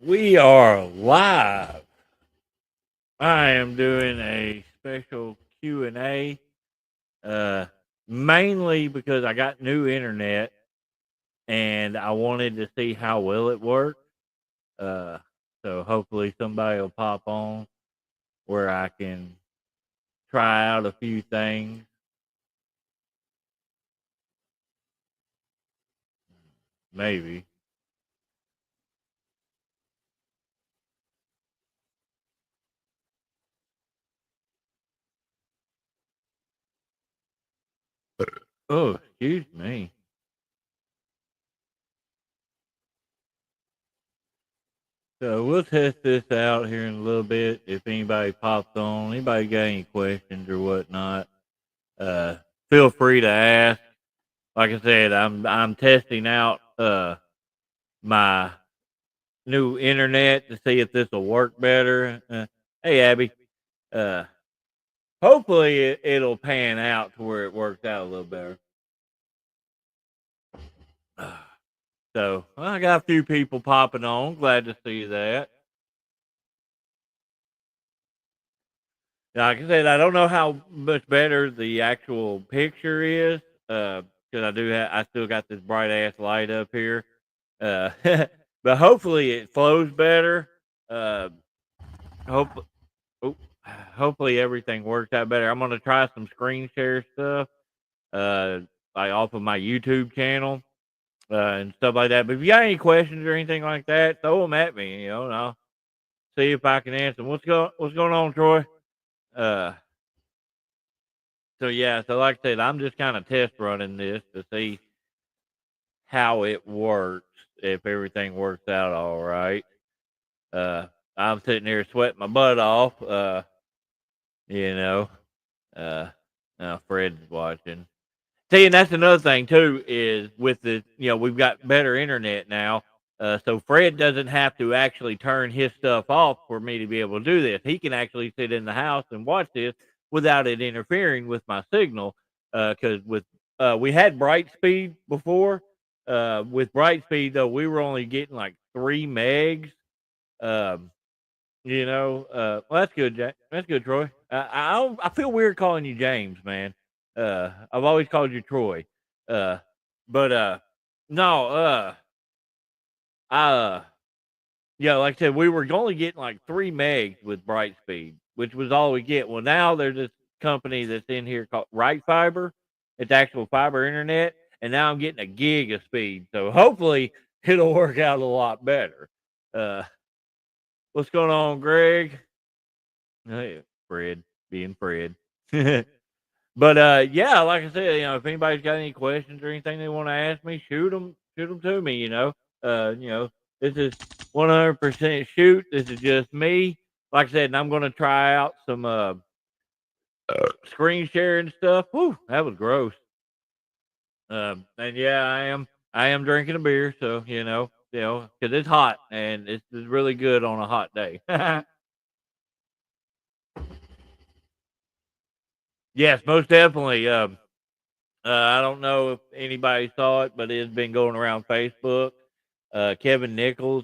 We are live. I am doing a special Q&A, uh, mainly because I got new internet and I wanted to see how well it worked. Uh, so hopefully somebody will pop on where I can try out a few things. Maybe. Oh, excuse me. So we'll test this out here in a little bit. If anybody pops on, anybody got any questions or whatnot, uh, feel free to ask. Like I said, I'm testing out my new internet to see if this will work better. Hey Abby, uh, hopefully it'll pan out to where it works out a little better. So well, I got a few people popping on. Glad to see that. Like I said, I don't know how much better the actual picture is because I still got this bright ass light up here. Uh, but hopefully it flows better. Uh, hope Oh, hopefully everything works out better. I'm gonna try some screen share stuff, uh, like off of my YouTube channel, and stuff like that. But if you got any questions or anything like that, throw them at me, and I'll see if I can answer 'em. What's going on, Troy? Uh, so yeah, so like I said, I'm just kind of test running this to see how it works, if everything works out all right. Uh, I'm sitting here sweating my butt off, you know. Uh, now Fred's watching. See, and that's another thing too is with we've got better internet now. So Fred doesn't have to actually turn his stuff off for me to be able to do this. He can actually sit in the house and watch this without it interfering with my signal. Because with we had bright speed before. With bright speed though, we were only getting like 3 megs. Um, well, that's good, Jack. That's good, Troy. I feel weird calling you James, man. I've always called you Troy. Uh, but no, I yeah, like I said, we were only getting like 3 megs with Brightspeed, which was all we get. Well, now there's this company that's in here called Right Fiber. It's actual fiber internet, and now I'm getting a gig of speed. So hopefully it'll work out a lot better. Uh, what's going on, Greg? Hey, Fred, being Fred. But yeah, like I said, if anybody's got any questions or anything they want to ask me, shoot them to me. This is 100% shoot. This is just me. Like I said, and I'm going to try out some screen sharing stuff. Whew, that was gross. And yeah, I am drinking a beer, so because it's hot and it's really good on a hot day. Yes, most definitely. I don't know if anybody saw it, but it's been going around Facebook. Kevin Nichols,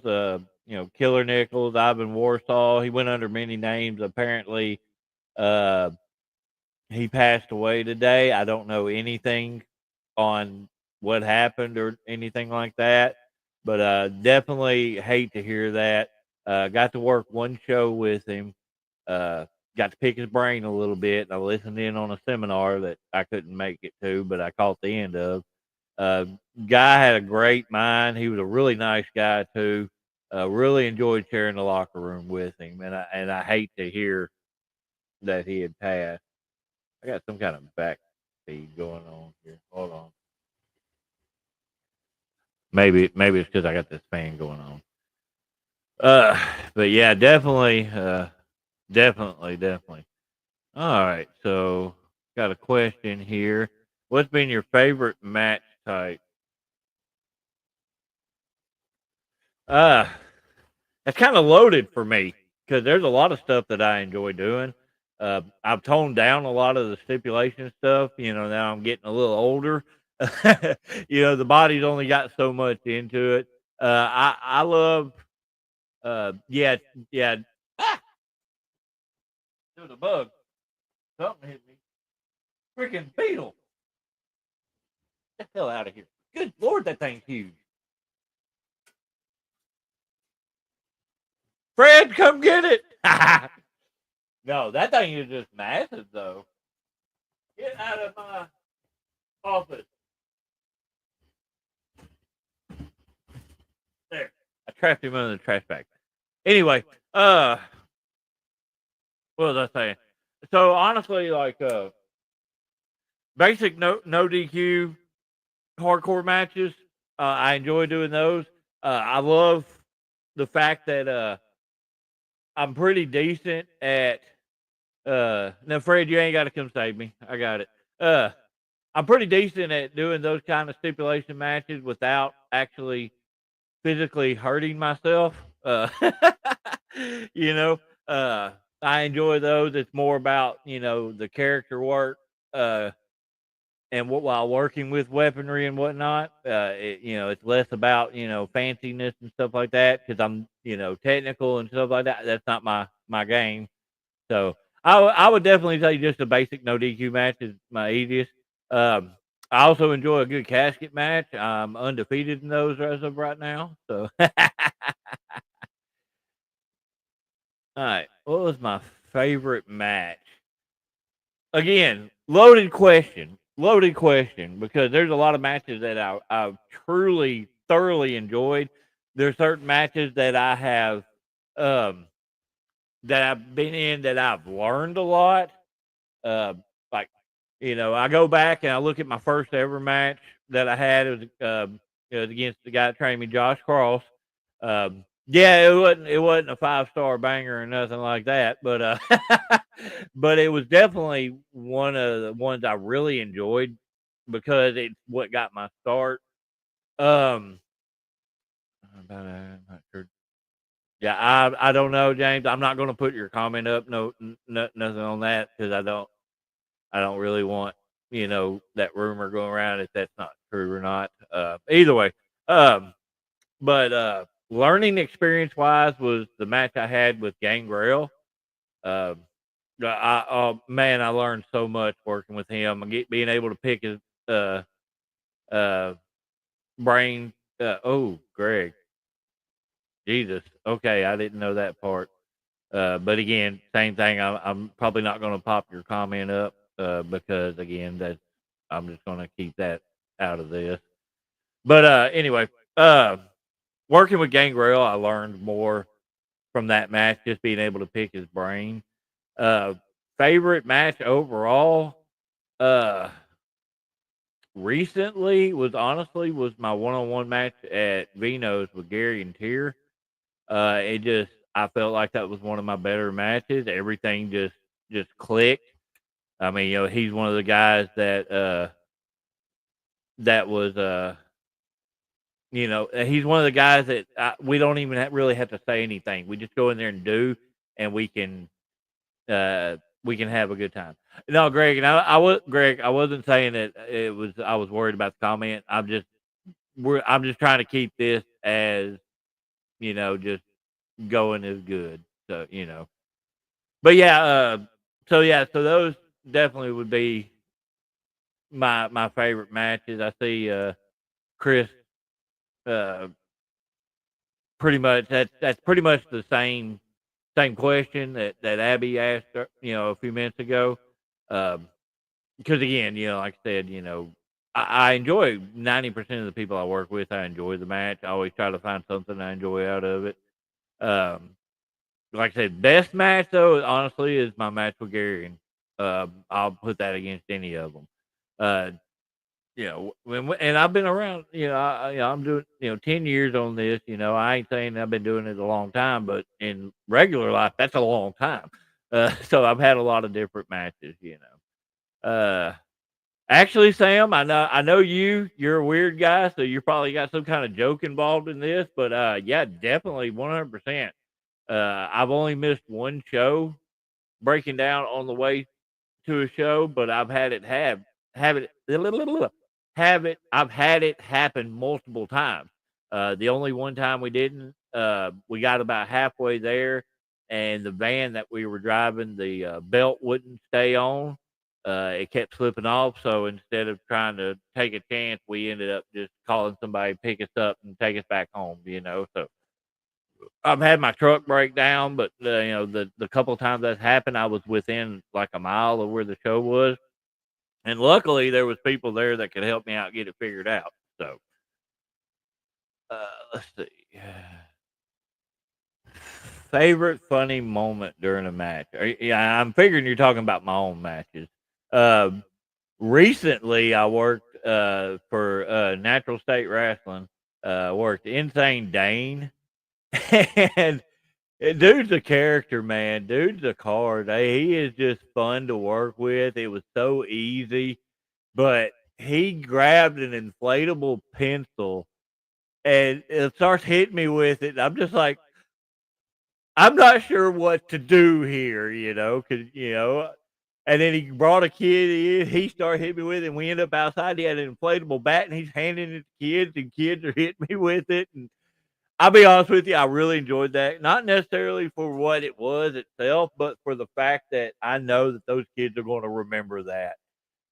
Killer Nichols, Ivan Warsaw. He went under many names. Apparently, uh, he passed away today. I don't know anything on what happened or anything like that, but definitely hate to hear that. Got to work one show with him. Uh, got to pick his brain a little bit. I listened in on a seminar that I couldn't make it to, but I caught the end of. Uh, Guy had a great mind. He was a really nice guy too. Really enjoyed sharing the locker room with him, and I hate to hear that he had passed. I got some kind of back feed going on here. Hold on. Maybe it's because I got this fan going on. Uh, but yeah, definitely, definitely. All right, so got a question here. What's been your favorite match type? Uh, that's kind of loaded for me because there's a lot of stuff that I enjoy doing. I've toned down a lot of the stipulation stuff. Now I'm getting a little older. The body's only got so much into it. I love. Yeah, yeah. Ah, there was a bug. Something hit me. Freaking beetle. Get the hell out of here. Good Lord, that thing's huge. Fred, come get it. No, that thing is just massive, though. Get out of my office. There. I trapped him under the trash bag. Anyway, what was I saying? So honestly, like basic no DQ hardcore matches, I enjoy doing those. I love the fact that I'm pretty decent at now Fred, you ain't gotta come save me. I got it. Uh I'm pretty decent at doing those kind of stipulation matches without actually physically hurting myself. You know, uh, I enjoy those. It's more about the character work, uh, and what while working with weaponry and whatnot. It's less about fanciness and stuff like that because I'm technical and stuff like that. That's not my game. So I would definitely say just a basic no DQ match is my easiest. Um, I also enjoy a good casket match. I'm undefeated in those as of right now. So, all right, what was my favorite match? Again, loaded question, because there's a lot of matches that I've truly thoroughly enjoyed. There's certain matches that I have um, that I've been in that I've learned a lot. Like, I go back and I look at my first ever match that I had. It was against the guy that trained me, Josh Cross. Yeah, it wasn't a 5-star banger or nothing like that, but but it was definitely one of the ones I really enjoyed because it's what got my start. Um, I'm not sure. Yeah, I don't know, James. I'm not going to put your comment up. No, nothing on that because I don't really want that rumor going around if that's not true or not. Either way, um, but learning experience wise was the match I had with Gangrel. Um, oh man, I learned so much working with him and being able to pick his uh uh brain. Oh, Greg, Jesus. Okay, I didn't know that part. But again, same thing. I'm probably not going to pop your comment up because again, that I'm just going to keep that out of this. But anyway, uh, working with Gangrel, I learned more from that match, just being able to pick his brain. Uh, Favorite match overall, uh, recently was my one-on-one match at Vino's with Gary and Tier. It just I felt like that was one of my better matches. Everything just clicked. I mean, he's one of the guys that was he's one of the guys that we don't even really have to say anything. We just go in there and do, and we can have a good time. No, Greg, and Greg. I wasn't saying that it was. I was worried about the comment. I'm just trying to keep this as just going as good. So but yeah. So those definitely would be my favorite matches. I see Chris uh pretty much that's pretty much the same question that Abby asked a few minutes ago. Um because again, like I said, I enjoy 90% of the people I work with. I enjoy the match. I always try to find something I enjoy out of it. Um like I said, best match though, honestly, is my match with Gary. And I'll put that against any of them. Uh, and I've been around. I'm doing 10 years on this. I ain't saying I've been doing it a long time, but in regular life, that's a long time. So I've had a lot of different matches. Actually, Sam, I know you're a weird guy, so you probably got some kind of joke involved in this. But yeah, definitely 100%. I've only missed one show breaking down on the way to a show, but I've had it have it have it I've had it happen multiple times. The only one time we didn't, we got about halfway there, and the van that we were driving, the belt wouldn't stay on. It kept slipping off. So instead of trying to take a chance, we ended up just calling somebody to pick us up and take us back home. So I've had my truck break down, but the couple times that's happened, I was within like a mile of where the show was, and luckily there was people there that could help me out get it figured out. So let's see. Favorite funny moment during a match? Yeah, I'm figuring you're talking about my own matches. Um, Recently, I worked for Natural State Wrestling. Worked Insane Dane, and dude's a character, man. Dude's a card. He is just fun to work with. It was so easy, but he grabbed an inflatable pencil and it starts hitting me with it. I'm just like, I'm not sure what to do here, because and then he brought a kid in. He started hitting me with it, and we end up outside. He had an inflatable bat, and he's handing it to kids, and kids are hitting me with it. And I'll be honest with you, I really enjoyed that. Not necessarily for what it was itself, but for the fact that I know that those kids are going to remember that.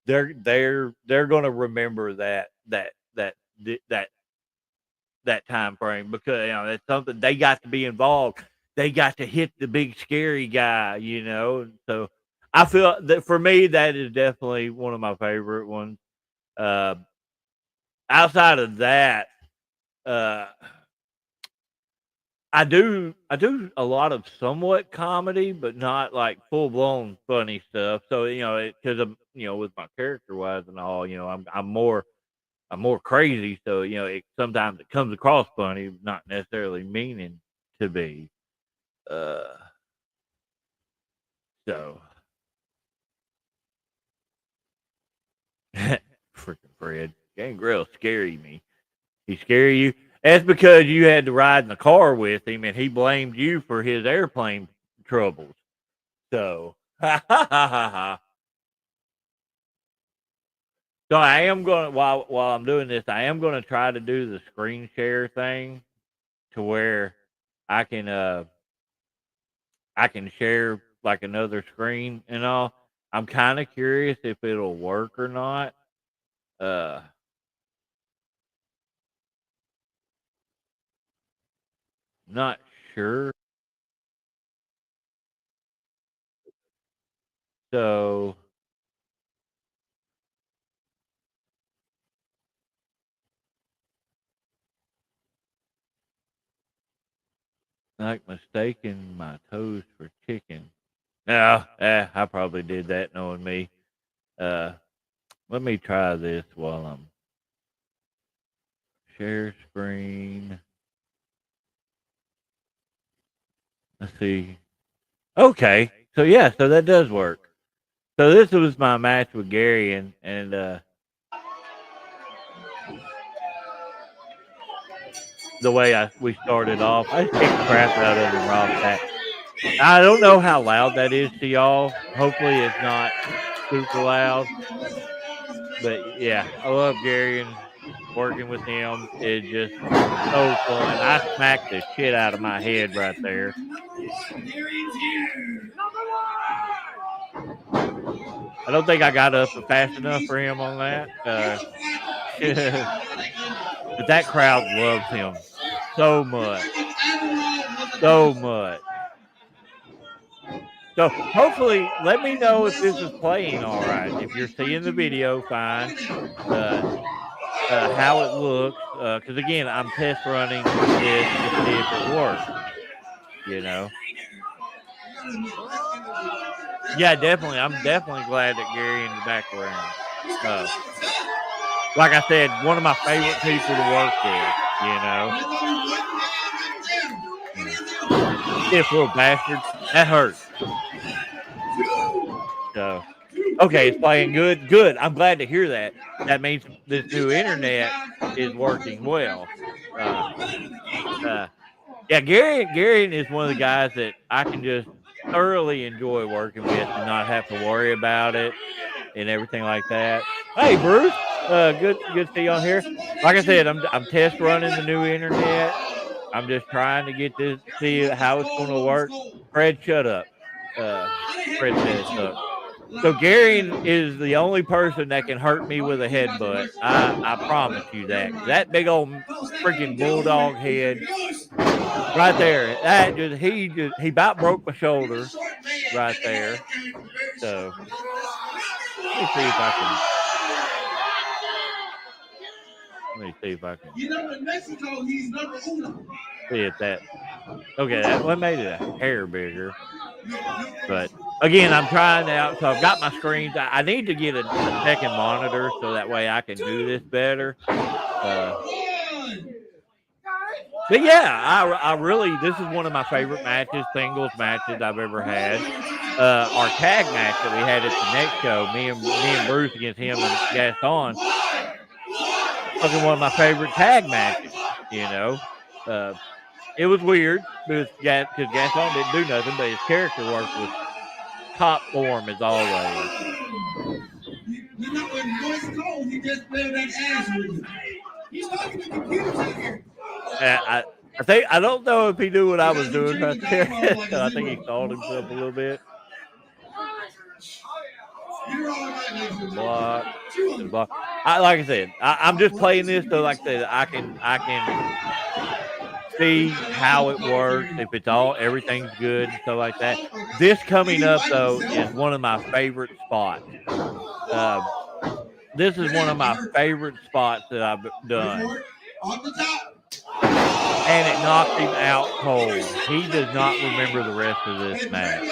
They're going to remember that that time frame because it's something they got to be involved. They got to hit the big scary guy, And so I feel that for me, that is definitely one of my favorite ones. Uh, Outside of that, uh, I do a lot of somewhat comedy, but not like full blown funny stuff. So because I'm with my character wise and all, I'm more crazy. So sometimes it comes across funny, not necessarily meaning to be. Uh, so freaking Fred Gangrel scary me. He scare you. That's because you had to ride in the car with him, and he blamed you for his airplane troubles. So, ha ha ha ha ha. So I am going to while I'm doing this, I am going to try to do the screen share thing to where I can uh I can share like another screen and all. I'm kind of curious if it'll work or not. Uh, Not sure. So like mistaking my toes for chicken. Yeah, I probably did that knowing me. Uh, Let me try this while I'm share screen. Let's see. Okay, so yeah, so that does work. So this was my match with Gary, and the way we started off, I just kicked the crap out of him off that. I don't know how loud that is to y'all. Hopefully, it's not super loud. But yeah, I love Gary and working with him is just so fun. I smacked the shit out of my head right there. I don't think I got up fast enough for him on that. But that crowd loves him so much. So much. So hopefully, let me know if this is playing all right. If you're seeing the video, fine. Uh, how it looks, because again, I'm test running this to see if it works. You know. Yeah, definitely. I'm definitely glad that Gary in the background. Uh, like I said, one of my favorite people to work with. Stiff little bastard. That hurt. So, okay, it's playing good. Good. I'm glad to hear that. That means this new internet is working well. Uh, uh, yeah, Gary is one of the guys that I can just thoroughly enjoy working with and not have to worry about it and everything like that. Hey, Bruce. Good to see you on here. Like I said, I'm test running the new internet. I'm just trying to get this see how it's gonna work. Fred, shut up. Uh, Fred said it sucks. So Gary is the only person that can hurt me with a headbutt. I promise you that. That big old freaking bulldog head right there. That just he about broke my shoulder right there. So let me see if I can. Let me see if I can in Mexico, he's number uno. see if that. Okay, that one made it a hair bigger. But again, I'm trying out. So I've got my screens. I need to get a second monitor so that way I can do this better. But yeah, I really this is one of my favorite matches, singles matches I've ever had. Our tag match that we had at the next show, me and Bruce against him and Gaston, fucking one of my favorite tag matches. You know, it was weird because Gaston didn't do nothing, but his character work was top form as always. You know, when voice cold, he just played that ass with you. He's talking to computers out here. I think I don't know if he knew what I was doing right there. So I think he stalled himself a little bit. Block. Block. Like I said, I'm just playing this so like I said, I can see how it works, if it's all everything's good and stuff like that. This coming up though is one of my favorite spots. This is one of my favorite spots that I've done. And it knocked him out cold. He does not remember the rest of this match.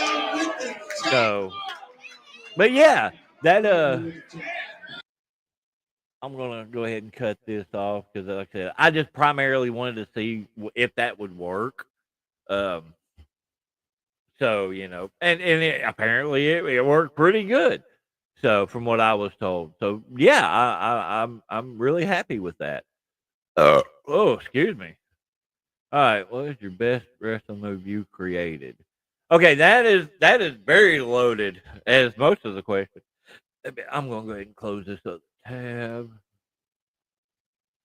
So, but yeah, that I'm gonna go ahead and cut this off because, like I said, I just primarily wanted to see if that would work. So you know, and apparently it worked pretty good. So from what I was told, so yeah, I'm really happy with that. Oh, excuse me. All right, what is your best wrestling move you created? Okay, that is very loaded as most of the questions. I'm gonna go ahead and close this other tab.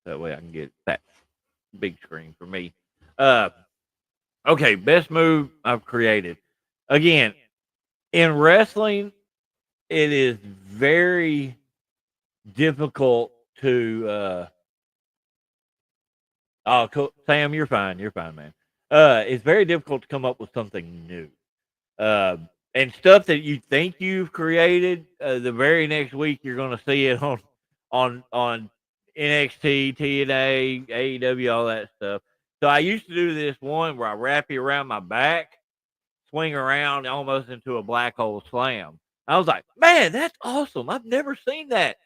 That way I can get that big screen for me. Okay, best move I've created. Again, in wrestling, it is very difficult to oh, cool. Sam, you're fine. You're fine, man. It's very difficult to come up with something new. And stuff that you think you've created, the very next week you're going to see it on NXT, TNA, AEW, all that stuff. So I used to do this one where I wrap you around my back, swing around almost into a black hole slam. I was like, man, that's awesome. I've never seen that.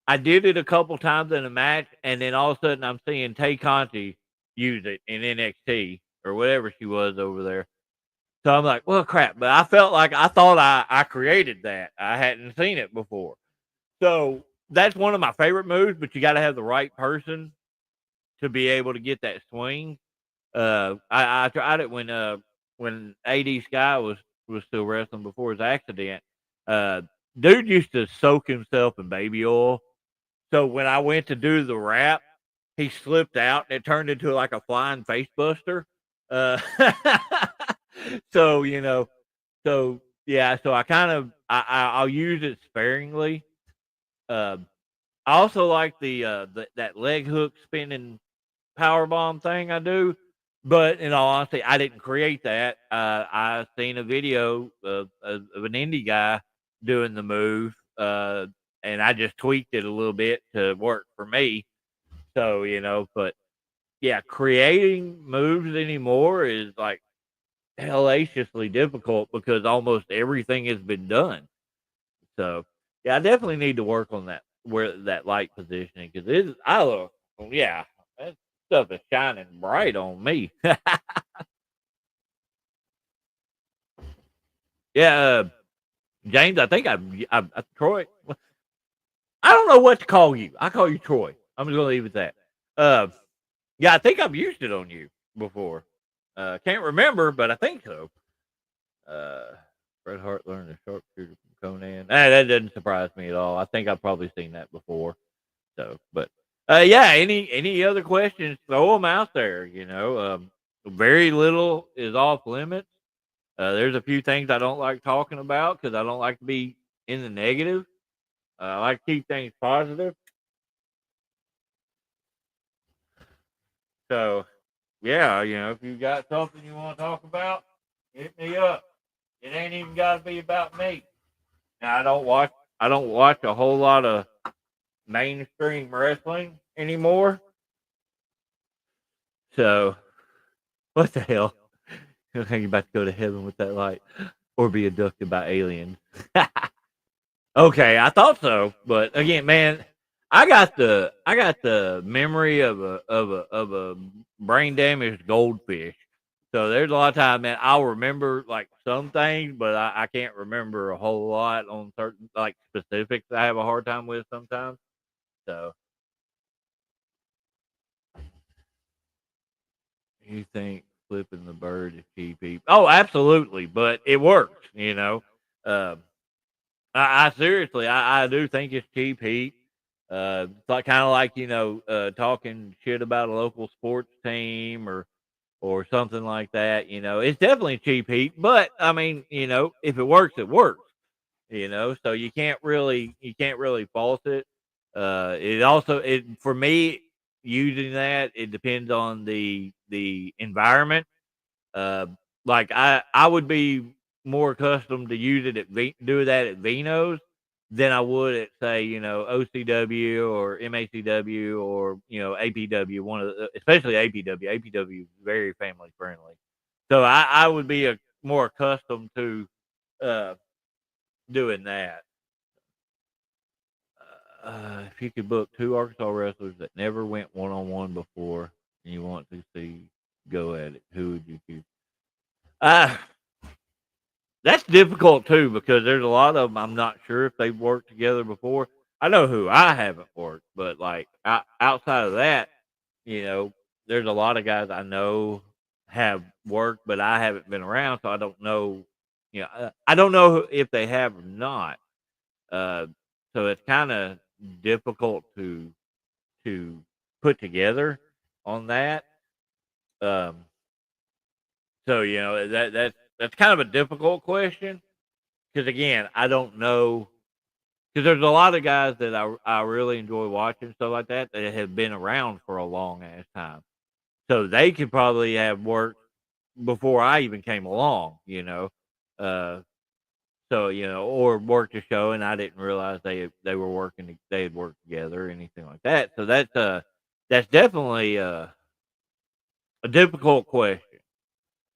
I did it a couple times in a match, and then all of a sudden I'm seeing Tay Conti use it in NXT or whatever she was over there. So I'm like, well, crap. But I felt like I thought I created that. I hadn't seen it before. So that's one of my favorite moves, but you got to have the right person to be able to get that swing. I tried it when AD Sky was still wrestling before his accident. Dude used to soak himself in baby oil. So when I went to do the rap, he slipped out and it turned into like a flying face buster. So you know, so yeah, so I kind of I'll use it sparingly. I also like the that leg hook spinning power bomb thing I do, but in all honesty, I didn't create that. I seen a video of an indie guy doing the move, and I just tweaked it a little bit to work for me. So you know, but yeah, creating moves anymore is like hellaciously difficult because almost everything has been done. So yeah, I definitely need to work on that where that light positioning because it is. I look, yeah, that stuff is shining bright on me. Yeah, James, I think I Troy. I don't know what to call you. I call you Troy. I'm just gonna leave it at that. Yeah, I think I've used it on you before. Can't remember, but I think so. Bret Hart learned a sharpshooter from Conan. That doesn't surprise me at all. I think I've probably seen that before. So, but yeah, any other questions? Throw them out there. Very little is off limits. There's a few things I don't like talking about because I don't like to be in the negative. I like to keep things positive. So, yeah, if you got something you want to talk about, hit me up. It ain't even got to be about me. Now, I don't watch a whole lot of mainstream wrestling anymore. So, what the hell? You're about to go to heaven with that light, or be abducted by aliens. Okay, I thought so, but again, man, I got the memory of a brain damaged goldfish. So there's a lot of time, man. I'll remember like some things, but I can't remember a whole lot on certain like specifics. I have a hard time with sometimes. So you think flipping the bird is cheap? Oh, absolutely, but it works. Um, I seriously, I do think it's cheap heat. It's like kind of like talking shit about a local sports team or something like that. It's definitely cheap heat, but I mean, if it works, it works. So you can't really fault it. It also it for me using that it depends on the environment. Uh, like I would be more accustomed to use it do that at Vino's than I would at say OCW or MACW or APW. One of especially APW. APW is very family friendly, so I would be more accustomed to uh, doing that. If you could book two Arkansas wrestlers that never went 1-on-1 before and you want to see go at it, who would you choose? Uh, That's difficult too because there's a lot of them I'm not sure if they've worked together before. I know who I haven't worked, but like outside of that, you know, there's a lot of guys I know have worked, but I haven't been around, so I don't know. I don't know if they have or not. Uh, so it's kind of difficult to put together on that. Um, so that's kind of a difficult question because again, I don't know because there's a lot of guys that I really enjoy watching stuff like that have been around for a long ass time, so they could probably have worked before I even came along, uh, so or worked a show and I didn't realize they were working, they had worked together or anything like that. So that's definitely a difficult question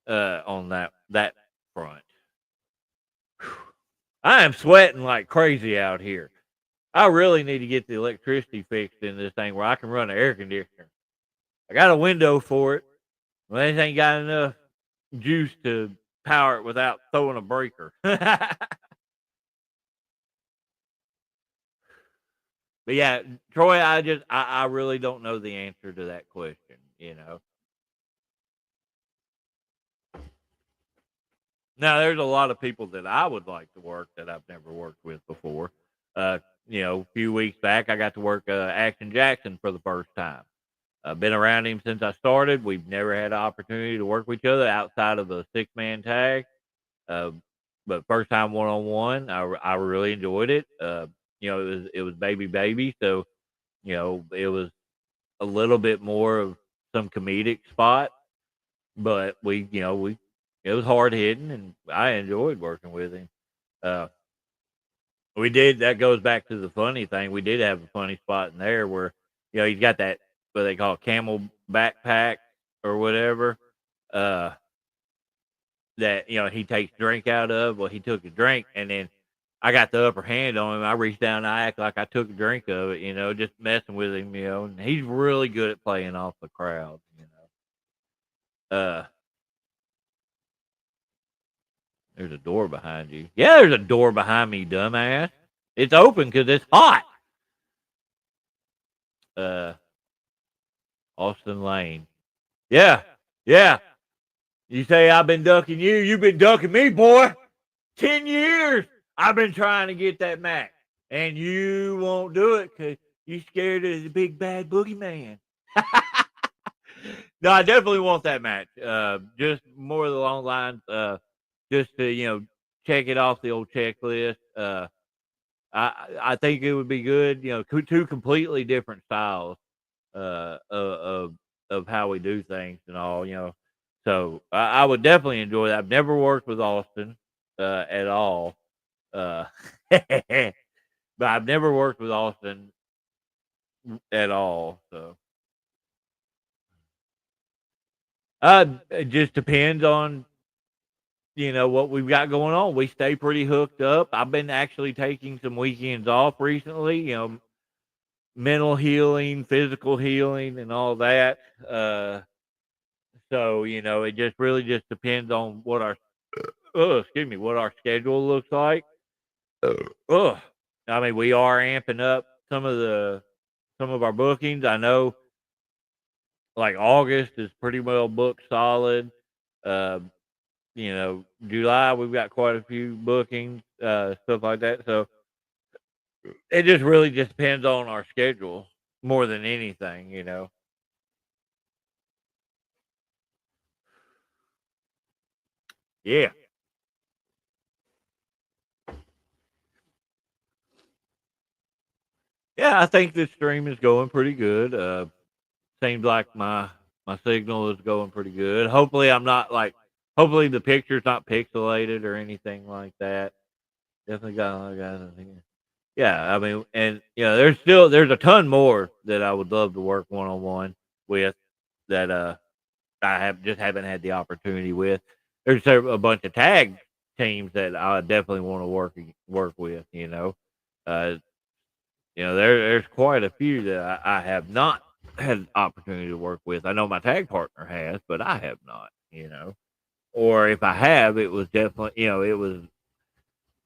on that front. I am sweating like crazy out here. I really need to get the electricity fixed in this thing where I can run an air conditioner. I got a window for it, but it ain't got enough juice to power it without throwing a breaker. But yeah, Troy, I really don't know the answer to that question. Now there's a lot of people that I would like to work that I've never worked with before. Uh, a few weeks back I got to work Action Jackson for the first time. I've been around him since I started. We've never had an opportunity to work with each other outside of a 6-man tag. Uh, but first time 1-on-1, I really enjoyed it. It was baby, so it was a little bit more of some comedic spot, but we it was hard hitting, and I enjoyed working with him. Uh, we did that goes back to the funny thing. We did have a funny spot in there where he's got that what they call camel backpack or whatever. Uh, that he takes drink out of. Well, he took a drink, and then I got the upper hand on him. I reached down and I act like I took a drink of it, just messing with him, and he's really good at playing off the crowd. There's a door behind you. Yeah, there's a door behind me, dumbass. It's open because it's hot. Uh, Austin Lane. Yeah, yeah. You say I've been ducking you. You've been ducking me, boy. 10 years I've been trying to get that Mac, and you won't do it because You scared of the big bad boogeyman? No, I definitely want that match. Just more along the lines, just to check it off the old checklist. I think it would be good. Two completely different styles of how we do things and all. So I would definitely enjoy that. I've never worked with Austin at all, uh, but I've never worked with Austin at all. So it just depends on what we've got going on. We stay pretty hooked up. I've been actually taking some weekends off recently. Mental healing, physical healing, and all that. So it just really just depends on what our what our schedule looks like. Ugh. I mean, we are amping up some of our bookings. I know, like August is pretty well booked solid. Uh, July we've got quite a few bookings, stuff like that. So it just really just depends on our schedule more than anything. Yeah. Yeah, I think this stream is going pretty good. Seems like my signal is going pretty good. Hopefully the picture's not pixelated or anything like that. Definitely got a lot of guys in here. Yeah, I mean, and there's a ton more that I would love to work one on one with that I haven't had the opportunity with. There's a bunch of tag teams that I definitely want to work with. Uh, there's quite a few that I have not had an opportunity to work with. I know my tag partner has, but I have not. Or if I have, it was definitely it was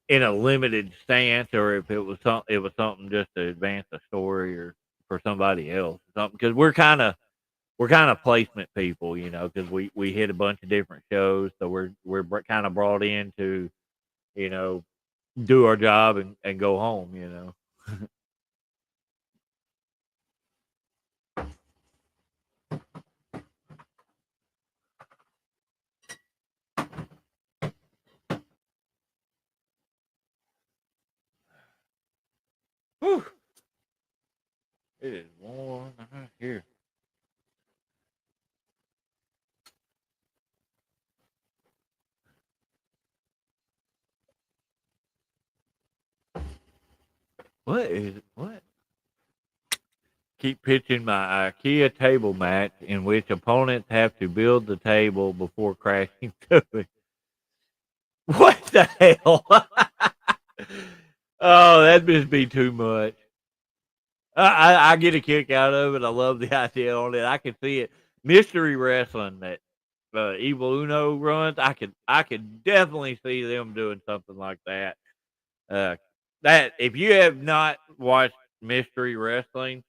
in a limited stance, or if it was something just to advance a story or for somebody else, something because we're kind of placement people, because we hit a bunch of different shows, so we're kind of brought in to you know do our job and go home. Whew, it is warm out here. What? Keep pitching my IKEA table match in which opponents have to build the table before crashing to it. What the hell? Oh, that'd just be too much. I get a kick out of it. I love the idea on it. I can see it. Mystery wrestling that Evil Uno runs. I could definitely see them doing something like that. Uh, that if you have not watched Mystery Wrestling,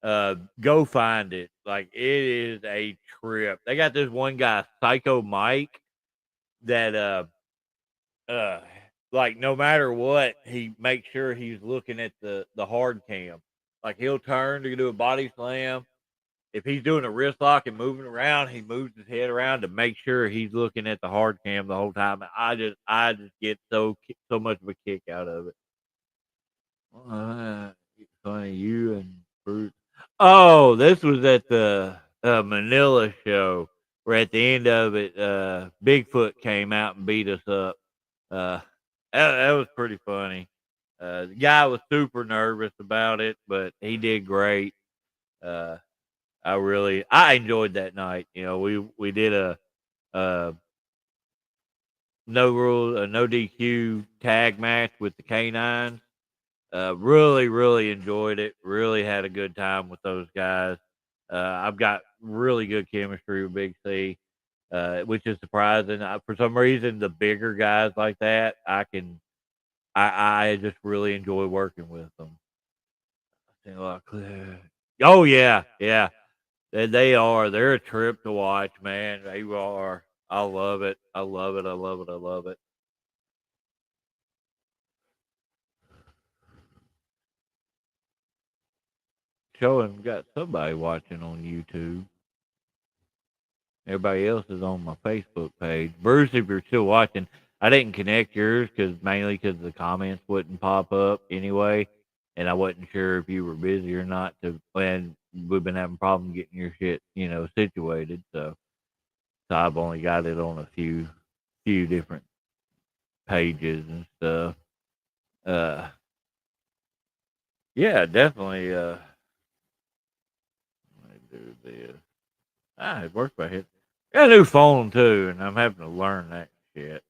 go find it. Like it is a trip. They got this one guy, Psycho Mike, that uh like no matter what, he makes sure he's looking at the hard cam. Like he'll turn to do a body slam. If he's doing a wrist lock and moving around, he moves his head around to make sure he's looking at the hard cam the whole time. I just get so much of a kick out of it. It's funny you and Bruce. Oh, this was at the Manila show. Where at the end of it, Bigfoot came out and beat us up. Uh, that was pretty funny. The guy was super nervous about it, but he did great. Uh, I enjoyed that night. We did a no rule, a no DQ tag match with the Canines. Really, really enjoyed it. Really had a good time with those guys. I've got really good chemistry with Big C, which is surprising. For some reason, the bigger guys like that, I just really enjoy working with them. Oh yeah, yeah. They are. They're a trip to watch, man. They are. I love it. I love it. I love it. I love it. showing got somebody watching on YouTube. Everybody else is on my Facebook page. Bruce, if you're still watching, I didn't connect yours mainly because the comments wouldn't pop up anyway, and I wasn't sure if you were busy or not. And we've been having problems getting your shit, situated. So I've only got it on a few different pages and stuff. Uh, yeah, definitely. Let me do this. It works by hit. Got a new phone too, and I'm having to learn that shit.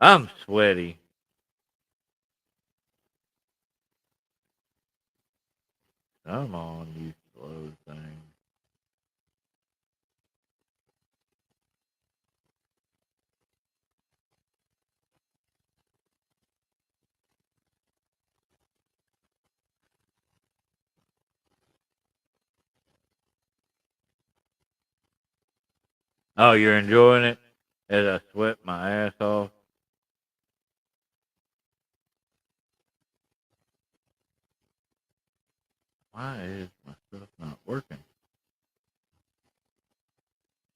I'm sweaty. Come on, you slow thing. Oh, you're enjoying it as I sweat my ass off. Why is my stuff not working?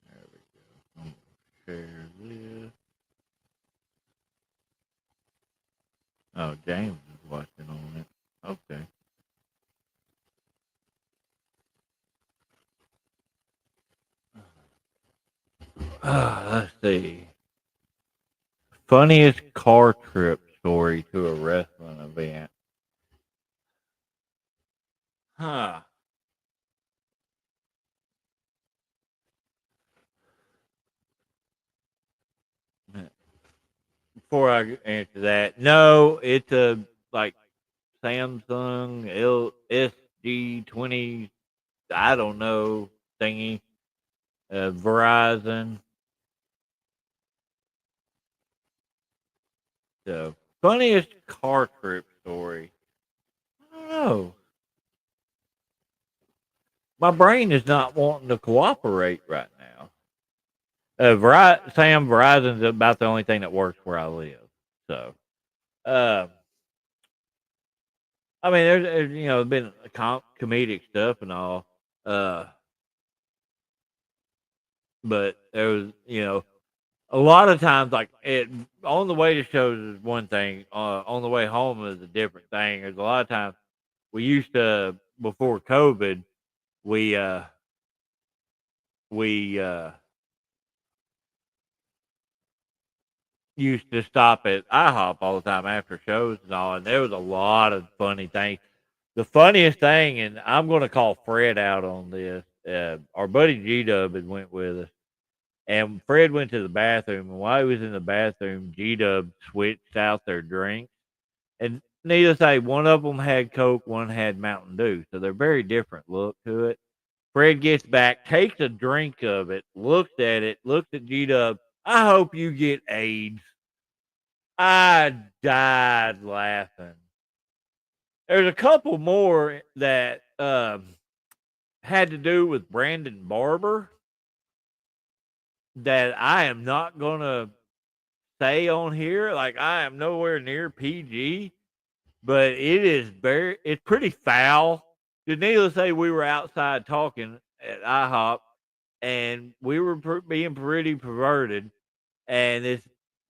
There we go. I'm gonna share this. Oh, James is watching on it. Okay. Let's see. Funniest car trip story to a wrestling event. Huh. Before I answer that, no, it's a like Samsung LSG 20. I don't know thingy. Verizon. So funniest car trip story. I don't know. My brain is not wanting to cooperate right now. Verizon's about the only thing that works where I live. So, uh, I mean, there's been comedic stuff and all, uh, but there was a lot of times like it on the way to shows is one thing, on the way home is a different thing. There's a lot of times we used to before COVID, we uh we used to stop at IHOP all the time after shows and all, and there was a lot of funny things. The funniest thing, and I'm going to call Fred out on this. Our buddy G Dub had went with us, and Fred went to the bathroom. And while he was in the bathroom, G Dub switched out their drinks. And needless to say, one of them had Coke, one had Mountain Dew, so they're very different look to it. Fred gets back, takes a drink of it, looks at it, looks at G Dub. I hope you get AIDS. I died laughing. There's a couple more that had to do with Brandon Barber that I am not gonna say on here. Like I am nowhere near PG, but it's pretty foul. Just needless to say, we were outside talking at IHOP, and we were being pretty perverted. And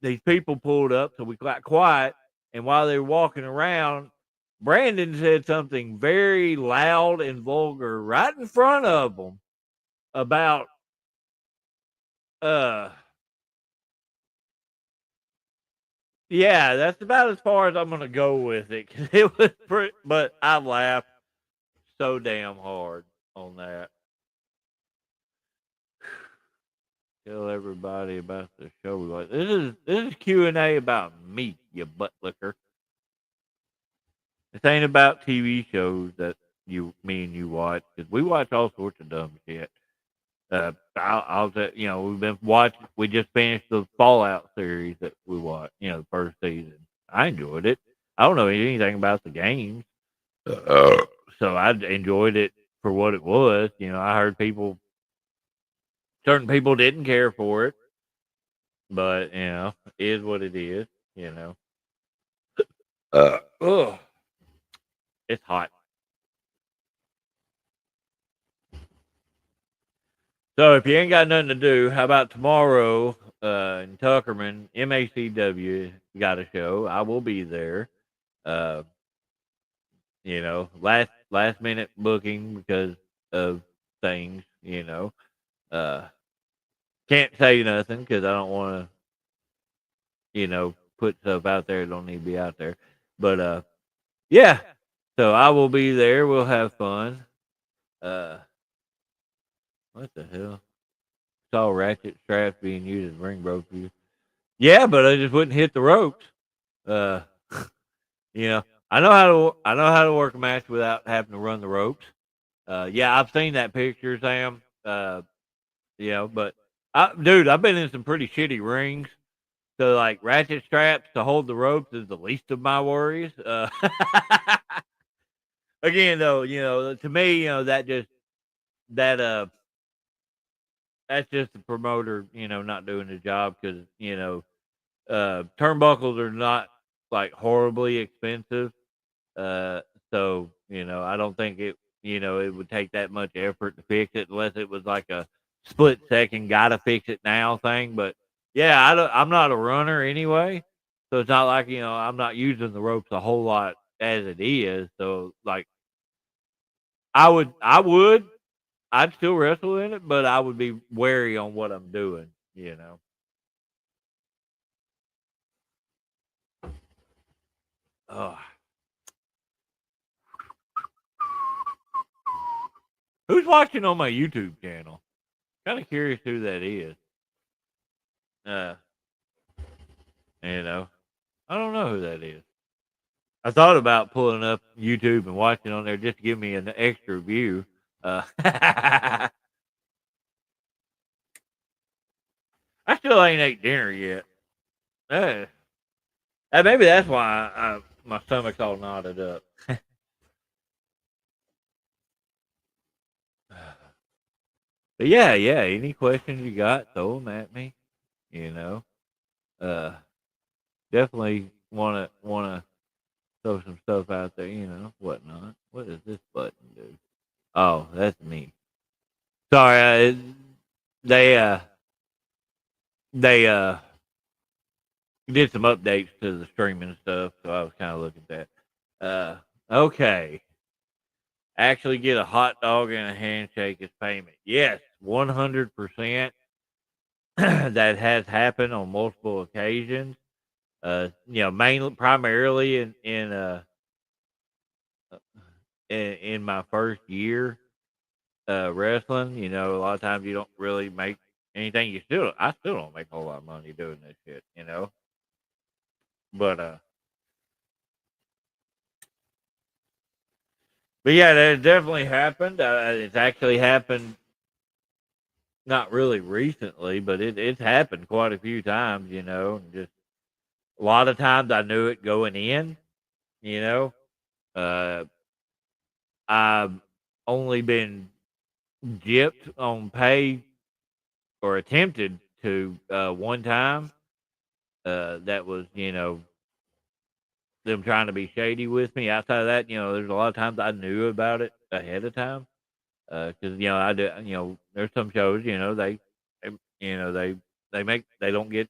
these people pulled up, so we got quiet. And while they were walking around, Brandon said something very loud and vulgar right in front of them about uh yeah, that's about as far as I'm gonna go with it because it was pretty. But I laughed so damn hard on that. Tell everybody about the show. Like this is Q&A about me, you butt licker. This ain't about TV shows that me and you watch because we watch all sorts of dumb shit. I'll say, we've been watching. We just finished the Fallout series that we watched. The first season. I enjoyed it. I don't know anything about the games, so I enjoyed it for what it was. I heard certain people didn't care for it, but is what it is. You know. Ugh, it's hot. So if you ain't got nothing to do, how about tomorrow in Tuckerman, MACW got a show. I will be there. Uh, last minute booking because of things. Uh, can't say nothing because I don't want to, put stuff out there that don't need to be out there. But yeah. So I will be there. We'll have fun. Uh, what the hell? Saw ratchet straps being used as ring ropes. Yeah, but I just wouldn't hit the ropes. Uh, you know, I know how to work a match without having to run the ropes. Yeah, I've seen that picture, Sam. But dude, I've been in some pretty shitty rings. So like ratchet straps to hold the ropes is the least of my worries. Again, though, to me, that that's just the promoter, not doing the job because turnbuckles are not like horribly expensive. Uh, so I don't think it would take that much effort to fix it unless it was like a split second, gotta fix it now thing. But yeah, I'm not a runner anyway, so it's not like I'm not using the ropes a whole lot as it is. So like I would, I'd still wrestle in it, but I would be wary on what I'm doing. Oh, who's watching on my YouTube channel? Kind of curious who that is. Uh, you know, I don't know who that is. I thought about pulling up YouTube and watching on there just to give me an extra view. I still ain't ate dinner yet. Uh, maybe that's why my stomach's all knotted up. But yeah. Any questions you got, throw them at me. You know, uh, definitely wanna throw some stuff out there. Whatnot. What does this button do? Oh, that's me. Sorry, they uh they did some updates to the streaming stuff, so I was kind of looking at that. Okay, actually get a hot dog and a handshake as payment. Yes, 100%. That has happened on multiple occasions. Mainly, primarily in my first year wrestling. A lot of times you don't really make anything. I still don't make a whole lot of money doing this shit. But yeah, that definitely happened. It's actually happened not really recently, but it's happened quite a few times. And just a lot of times I knew it going in. You know, uh, I've only been gypped on pay or attempted to one time. That was them trying to be shady with me. Outside of that, there's a lot of times I knew about it ahead of time. Because I do. There's some shows. They they don't get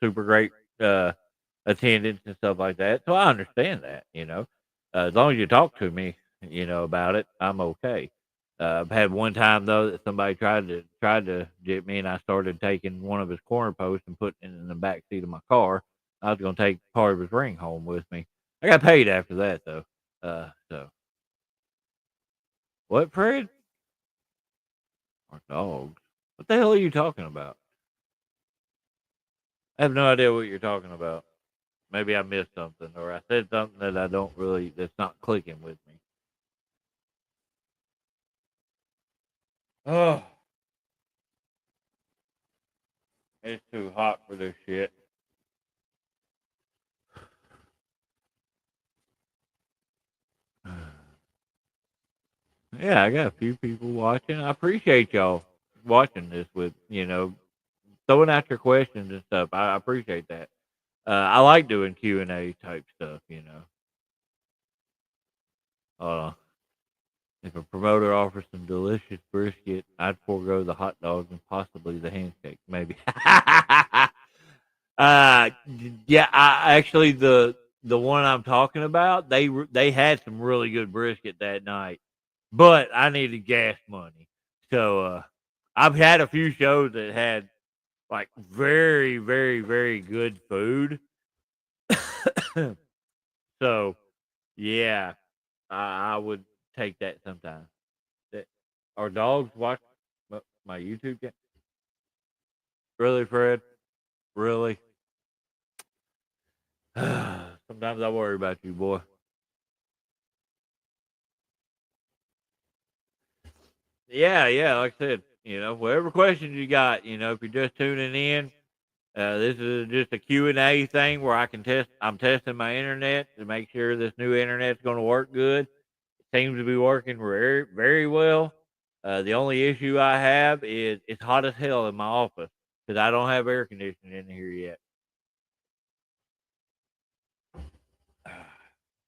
super great uh, attendance and stuff like that. So I understand that. As long as you talk to me, about it, I'm okay. I've had one time though that somebody tried to get me, and I started taking one of his corner posts and putting it in the back seat of my car. I was going to take part of his ring home with me. I got paid after that though. So what, Fred? Or dogs? What the hell are you talking about? I have no idea what you're talking about. Maybe I missed something, or I said something that I don't really that's not clicking with me. Oh, it's too hot for this shit. Yeah, I got a few people watching. I appreciate y'all watching this with throwing out your questions and stuff. I appreciate that. I like doing Q&A type stuff, you know. If a promoter offers some delicious brisket, I'd forego the hot dogs and possibly the handshake, maybe. Yeah, actually the one I'm talking about, they had some really good brisket that night, but I needed gas money, so I've had a few shows that had like very, very, very good food. So yeah, I would take that sometime. That our dogs watch my YouTube channel. Really, Fred? Really? Sometimes I worry about you, boy. Yeah, yeah. Like I said, whatever questions you got, if you're just tuning in, this is just a Q&A thing where I'm testing my internet to make sure this new internet's going to work good. It seems to be working very, very well. The only issue I have is it's hot as hell in my office because I don't have air conditioning in here yet.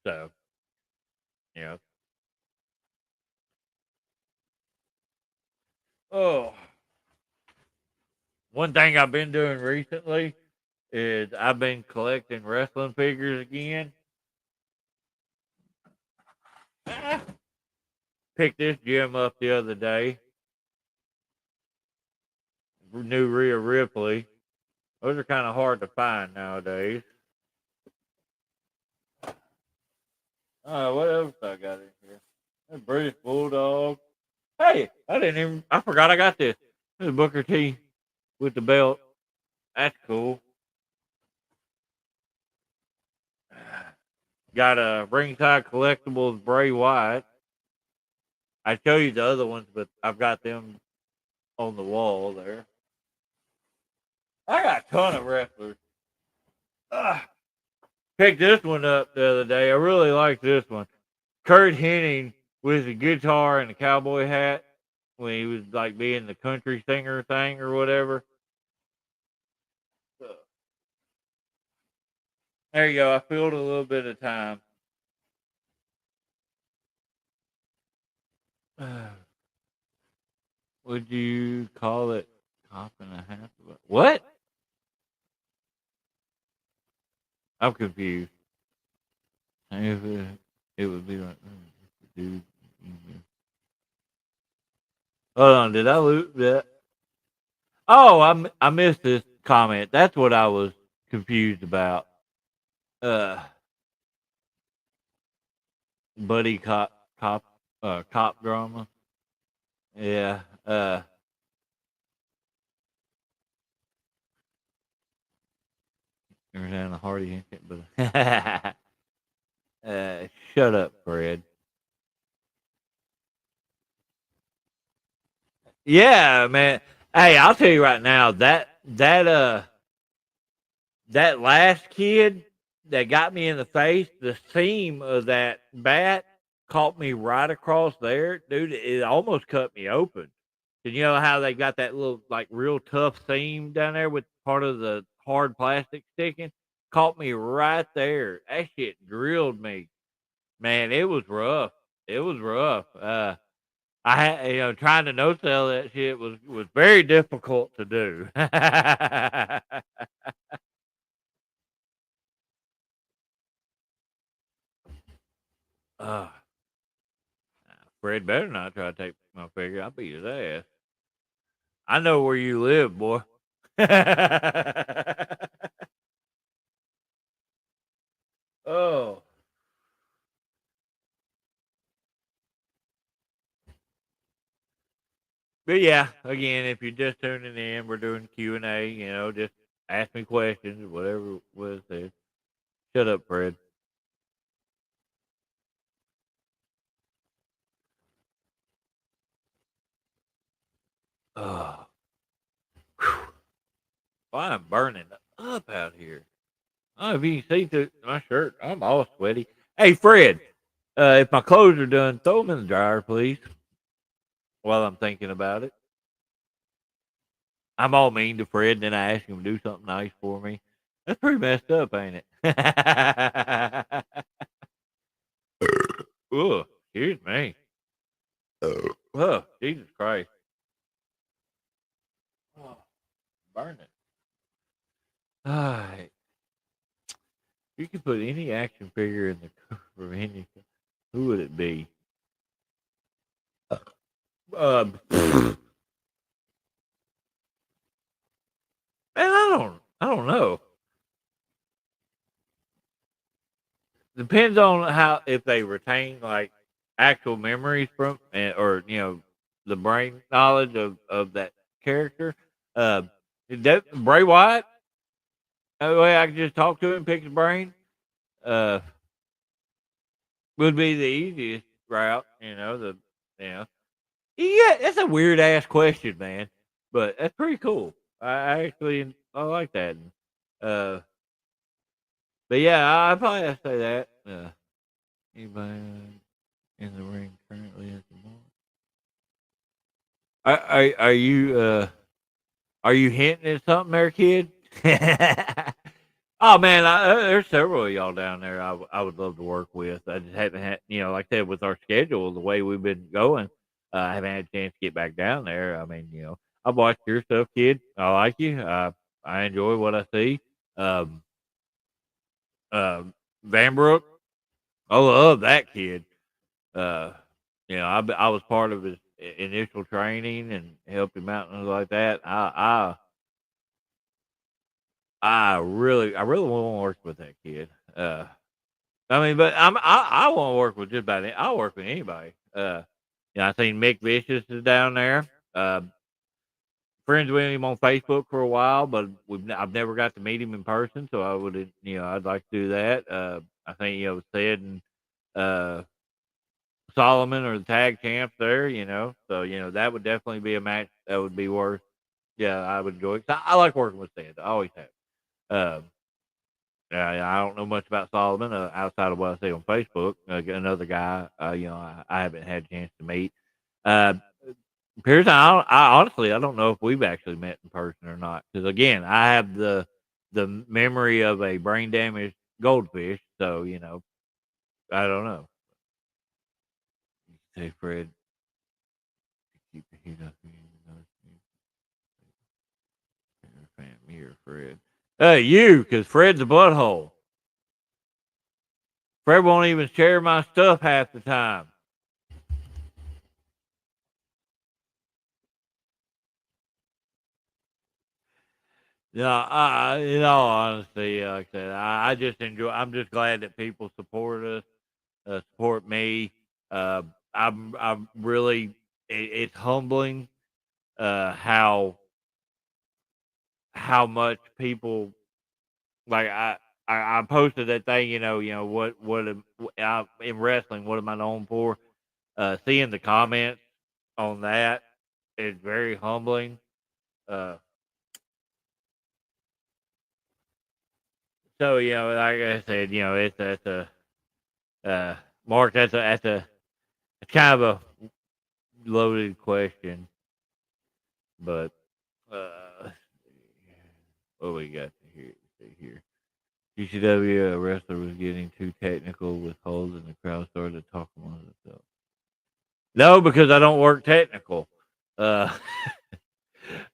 So, you know, oh, one thing I've been doing recently is I've been collecting wrestling figures again. Ah, picked this gem up the other day. New Rhea Ripley. Those are kind of hard to find nowadays. What else I got in here? A British Bulldog. Hey, I forgot I got this. This is Booker T with the belt. That's cool. Got a Ringside Collectibles Bray Wyatt. I show you the other ones, but I've got them on the wall there. I got a ton of wrestlers. Picked this one up the other day. I really like this one. Kurt Hennig with a guitar and a cowboy hat when he was like being the country singer thing or whatever. So, there you go. I filled a little bit of time. Would you call it cop and a half? What? I'm confused. If it would be like, dude. Hold on, did I lose that? Oh, I missed this comment. That's what I was confused about. Uh, buddy cop drama. Yeah. Never had a hearty handshake, but shut up, Fred. Yeah, man. Hey, I'll tell you right now that last kid that got me in the face, the seam of that bat caught me right across there, dude. It almost cut me open. And you know how they got that little like real tough seam down there with part of the hard plastic sticking? Caught me right there. That shit drilled me. Man, it was rough. It was rough. I had trying to no sell that shit was very difficult to do. uh, Fred better not try to take my figure. I'll beat his ass. I know where you live, boy. Oh. But yeah, again, if you're just tuning in, we're doing Q&A, just ask me questions, whatever was said. Shut up, Fred. Oh. Well, I'm burning up out here. Oh, if you can see through my shirt, I'm all sweaty. Hey, Fred, if my clothes are done, throw them in the dryer, please, while I'm thinking about it. I'm all mean to Fred, and then I ask him to do something nice for me. That's pretty messed up, ain't it? Ooh, excuse me. Oh, Jesus Christ. Oh, burn it. All right. You could put any action figure in the from any. Who would it be? Man, I don't know. Depends on how if they retain like actual memories from or the brain knowledge of that character. Uh, Bray Wyatt. That way I can just talk to him, pick his brain. Uh, would be the easiest route. You know. Yeah, that's a weird ass question, man. But that's pretty cool. I actually I like that. Uh, but yeah, I probably have to say that. Anybody in the ring currently at the moment? Are you hinting at something there, kid? Oh man, there's several of y'all down there. I would love to work with. I just haven't had, like I said, with our schedule, the way we've been going, I haven't had a chance to get back down there. I mean, I've watched your stuff, kid. I like you. I enjoy what I see. Um, Vanbrook, I love that kid. Uh, I was part of his initial training and helped him out and things like that. I really want to work with that kid. I mean, but I want to work with just about I'll work with anybody. I seen Mick Vicious is down there. Uh, Friends with him on Facebook for a while, but I've never got to meet him in person, so I would I'd like to do that. I think Sid and uh, Solomon are the tag champs there. So that would definitely be a match that would be worth. Yeah, I would enjoy it. I like working with Sid. I always have. Um, yeah, I don't know much about Solomon outside of what I see on Facebook. Another guy, I haven't had a chance to meet. Uh, Pearson, I honestly, I don't know if we've actually met in person or not. Because again, I have the memory of a brain damaged goldfish. So I don't know. Hey, Fred, keep the heat up here, Fred. Hey, you, because Fred's a butthole. Fred won't even share my stuff half the time. Yeah, in all honesty, like I said, I just enjoy. I'm just glad that people support us, support me. Uh, I'm really. It's humbling how much people like. I posted that thing. In wrestling, what am I known for? Seeing the comments on that is very humbling. Uh, so like I said, it's that's a Mark. It's kind of a loaded question, but what we got here? See here. GCW wrestler was getting too technical with holds, and the crowd started to talk among themselves. No, because I don't work technical. Uh,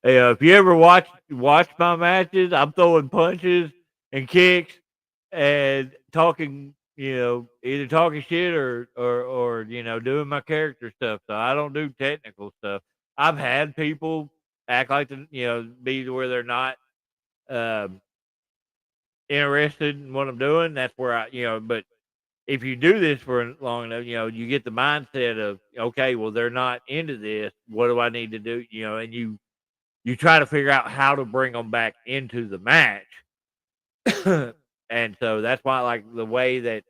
if you ever watch my matches, I'm throwing punches and kicks and talking. Either talking shit or doing my character stuff. So I don't do technical stuff. I've had people act like be where they're not um, interested in what I'm doing. That's where But if you do this for long enough, you get the mindset of okay, well they're not into this. What do I need to do? And you try to figure out how to bring them back into the match. And so that's why like the way that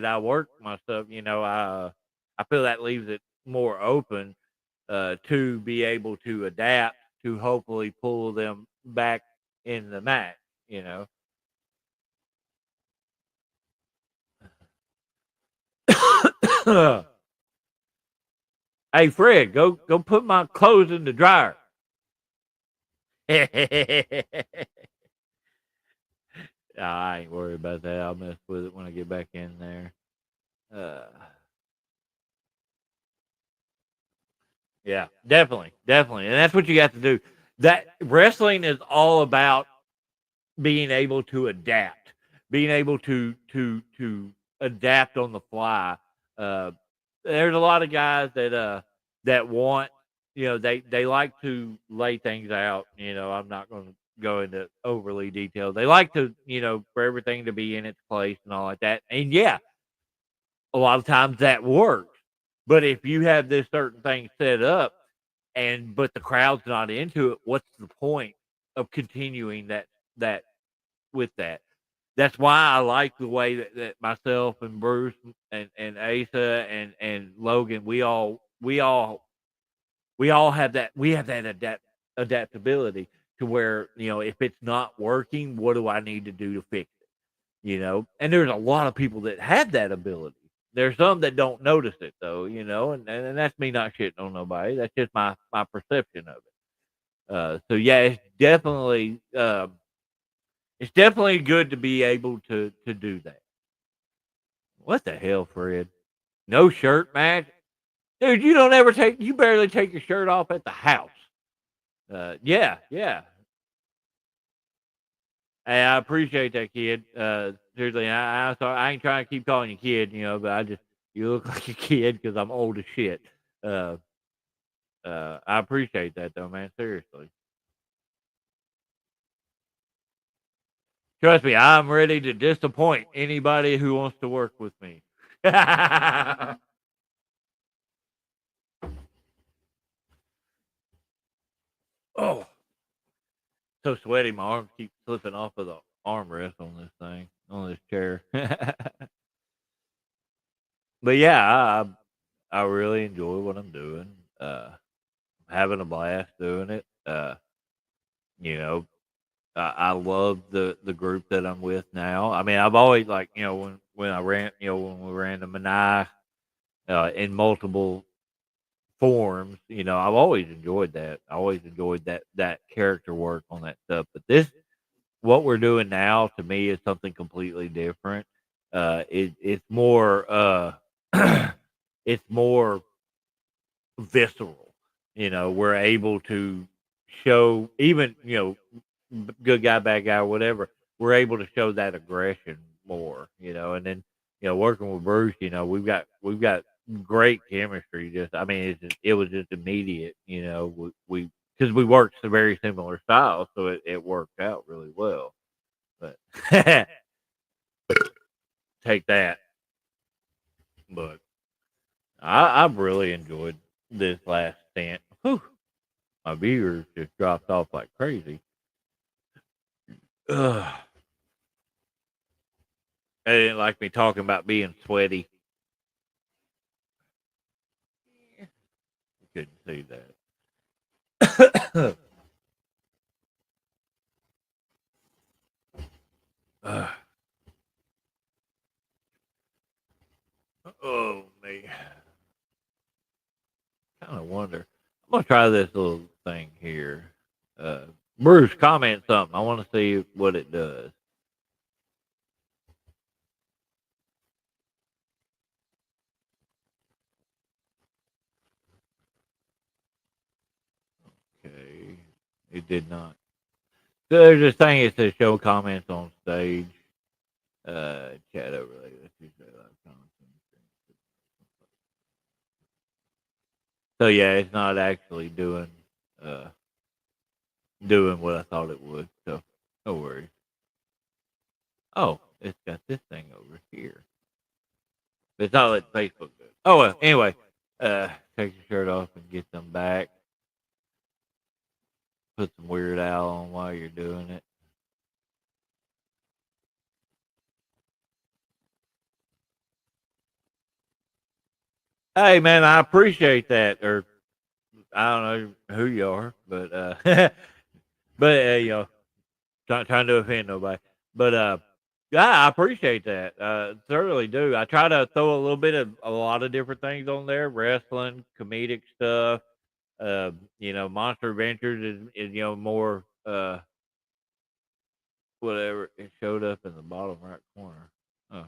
I work my stuff, I feel that leaves it more open to be able to adapt to hopefully pull them back in the match. You know. Hey Fred, go put my clothes in the dryer. I ain't worried about that. I'll mess with it when I get back in there. Uh, yeah, definitely, and that's what you got to do. That wrestling is all about being able to adapt, being able to adapt on the fly. Uh, there's a lot of guys that want, they like to lay things out. I'm not going to go into overly detail. They like to, for everything to be in its place and all like that. And yeah, a lot of times that works. But if you have this certain thing set up but the crowd's not into it, what's the point of continuing that with that? That's why I like the way that myself and Bruce and Asa and Logan, we all have that adaptability to where, if it's not working, what do I need to do to fix it? And there's a lot of people that have that ability. There's some that don't notice it though, and that's me not shitting on nobody. That's just my perception of it. So yeah, it's definitely good to be able to do that. What the hell, Fred? No shirt match, dude. You barely take your shirt off at the house. Yeah, yeah. Hey, I appreciate that, kid. Seriously, I ain't trying to keep calling you kid, but you look like a kid because I'm old as shit. Uh, I appreciate that though, man. Seriously, trust me, I'm ready to disappoint anybody who wants to work with me. Oh, so sweaty. My arms keep slipping off of the armrest on this thing, on this chair. But yeah, I really enjoy what I'm doing. Having a blast doing it. You know, I love the group that I'm with now. I mean, I've always like, when I ran, when we ran the Manai in multiple forms. I've always enjoyed that. I always enjoyed that character work on that stuff. But what we're doing now to me is something completely different. It's more it's more visceral. We're able to show, even, good guy, bad guy, whatever. We're able to show that aggression more. And then, working with Bruce, we've got great chemistry. Just, I mean, it was just immediate. We because we worked some very similar styles, so it worked out really well. But take that. But I've really enjoyed this last stint. Whew, my viewers just dropped off like crazy. Ugh. They didn't like me talking about being sweaty. You couldn't see that. Ugh. Oh man, kind of wonder. I'm gonna try this little thing here. Uh, Bruce, comment something. I want to see what it does. Okay, it did not. So there's this thing. It says show comments on stage. Chat overlay. Let's use that live comments. So yeah, it's not actually uh doing what I thought it would. So no worries. Oh, it's got this thing over here. But it's not like Facebook does. Oh well. Anyway, take your shirt off and get them back. Put some Weird Al on while you're doing it. Hey man, I appreciate that. Or I don't know who you are, but but not trying to offend nobody. But yeah, I appreciate that. Thoroughly do. I try to throw a little bit of a lot of different things on there: wrestling, comedic stuff. Monster Adventures is more. whatever. It showed up in the bottom right corner. Oh,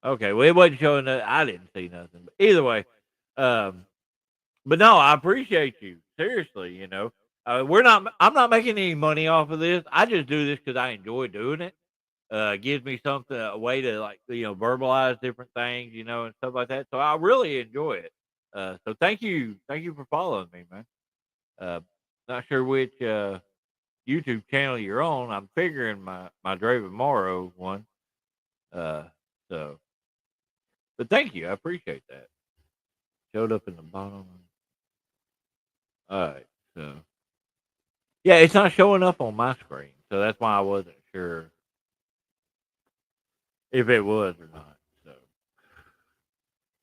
okay. Well, it wasn't showing that. I didn't see nothing. But either way, um, but no, I appreciate you. Seriously, we're not. I'm not making any money off of this. I just do this because I enjoy doing it. Gives me something, a way to like verbalize different things, and stuff like that. So I really enjoy it. So thank you for following me, man. Uh, not sure which YouTube channel you're on. I'm figuring my Draven Morrow one. Uh, so, but thank you, I appreciate that. Showed up in the bottom. All right, so yeah, it's not showing up on my screen, so that's why I wasn't sure if it was or not. So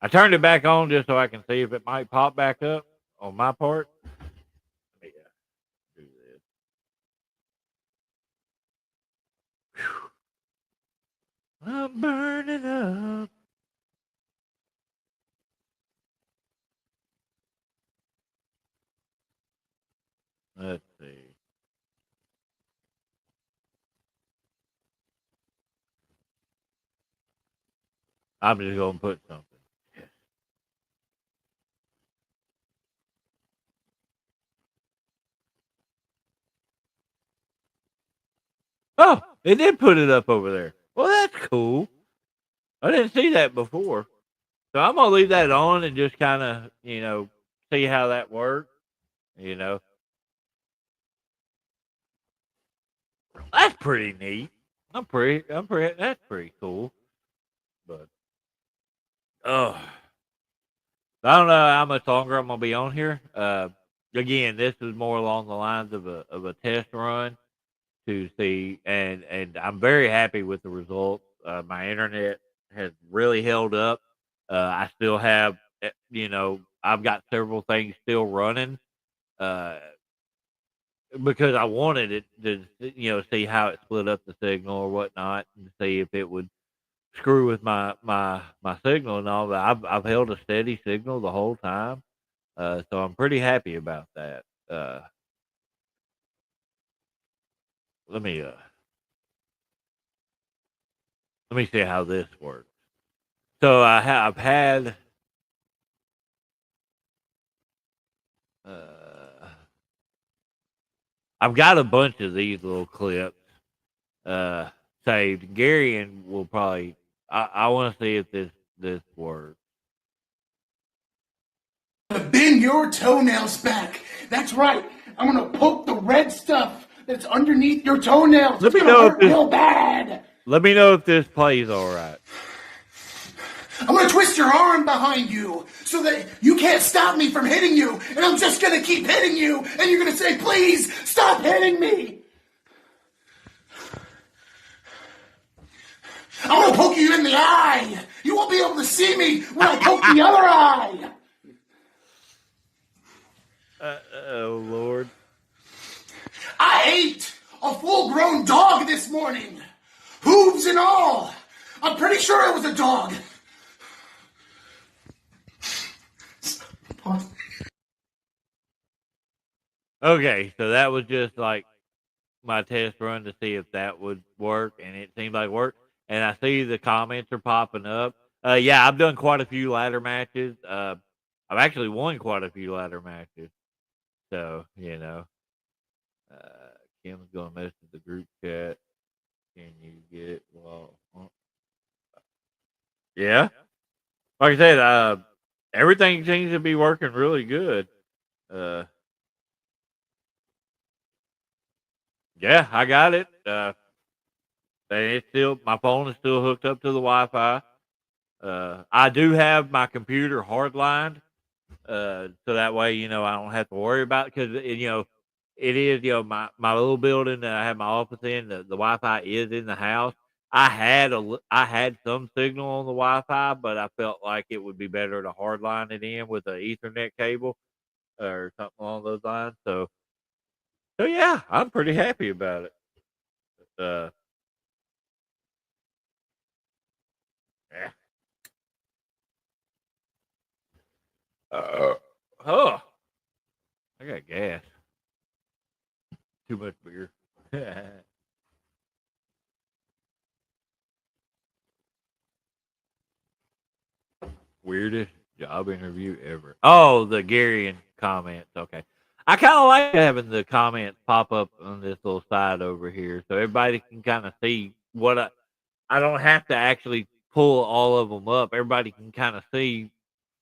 I turned it back on just so I can see if it might pop back up on my part. Let me do this. I'm burning up. Let's see. I'm just gonna put something. Oh, it did put it up over there. Well, that's cool. I didn't see that before. So I'm gonna leave that on and just kind of, see how that works. You know, that's pretty neat. That's pretty cool. But oh, I don't know how much longer I'm gonna be on here. Again, this is more along the lines of a test run to see, and I'm very happy with the results. My internet has really held up. I still have, I've got several things still running. Uh, because I wanted it to, see how it split up the signal or whatnot, and see if it would screw with my signal and all that. I've held a steady signal the whole time, so I'm pretty happy about that. Let me let me see how this works. So I've had uh, I've got a bunch of these little clips uh, saved. Gary and will probably. I want to see if this works. Bend your toenails back. That's right. I'm gonna poke the red stuff that's underneath your toenails. Let It's me gonna know if hurt this. real bad. Let me know if this plays all right. I'm gonna twist your arm behind you so that you can't stop me from hitting you, and I'm just gonna keep hitting you, and you're gonna say, please stop hitting me. I'm gonna poke you in the eye. You won't be able to see me when I poke the other eye. Oh Lord! I ate a full-grown dog this morning, hooves and all. I'm pretty sure it was a dog. Okay, so that was just like my test run to see if that would work, and it seemed like work. And I see the comments are popping up. Yeah, I've done quite a few ladder matches. I've actually won quite a few ladder matches. So Kim's gonna message the group chat. Can you get it? Well, yeah. Like I said, everything seems to be working really good. Uh, yeah, I got it. And it's still my phone is still hooked up to the Wi-Fi. I do have my computer hardlined, so that way I don't have to worry about it because it is my little building that I have my office in. The Wi-Fi is in the house. I had some signal on the Wi-Fi, but I felt like it would be better to hardline it in with an Ethernet cable or something along those lines. So yeah, I'm pretty happy about it. Uh, yeah. Oh, I got gas. Too much beer. job interview ever. Oh, the Garian comments. Okay. I kind of like having the comments pop up on this little side over here so everybody can kind of see what I don't have to actually pull all of them up. Everybody can kind of see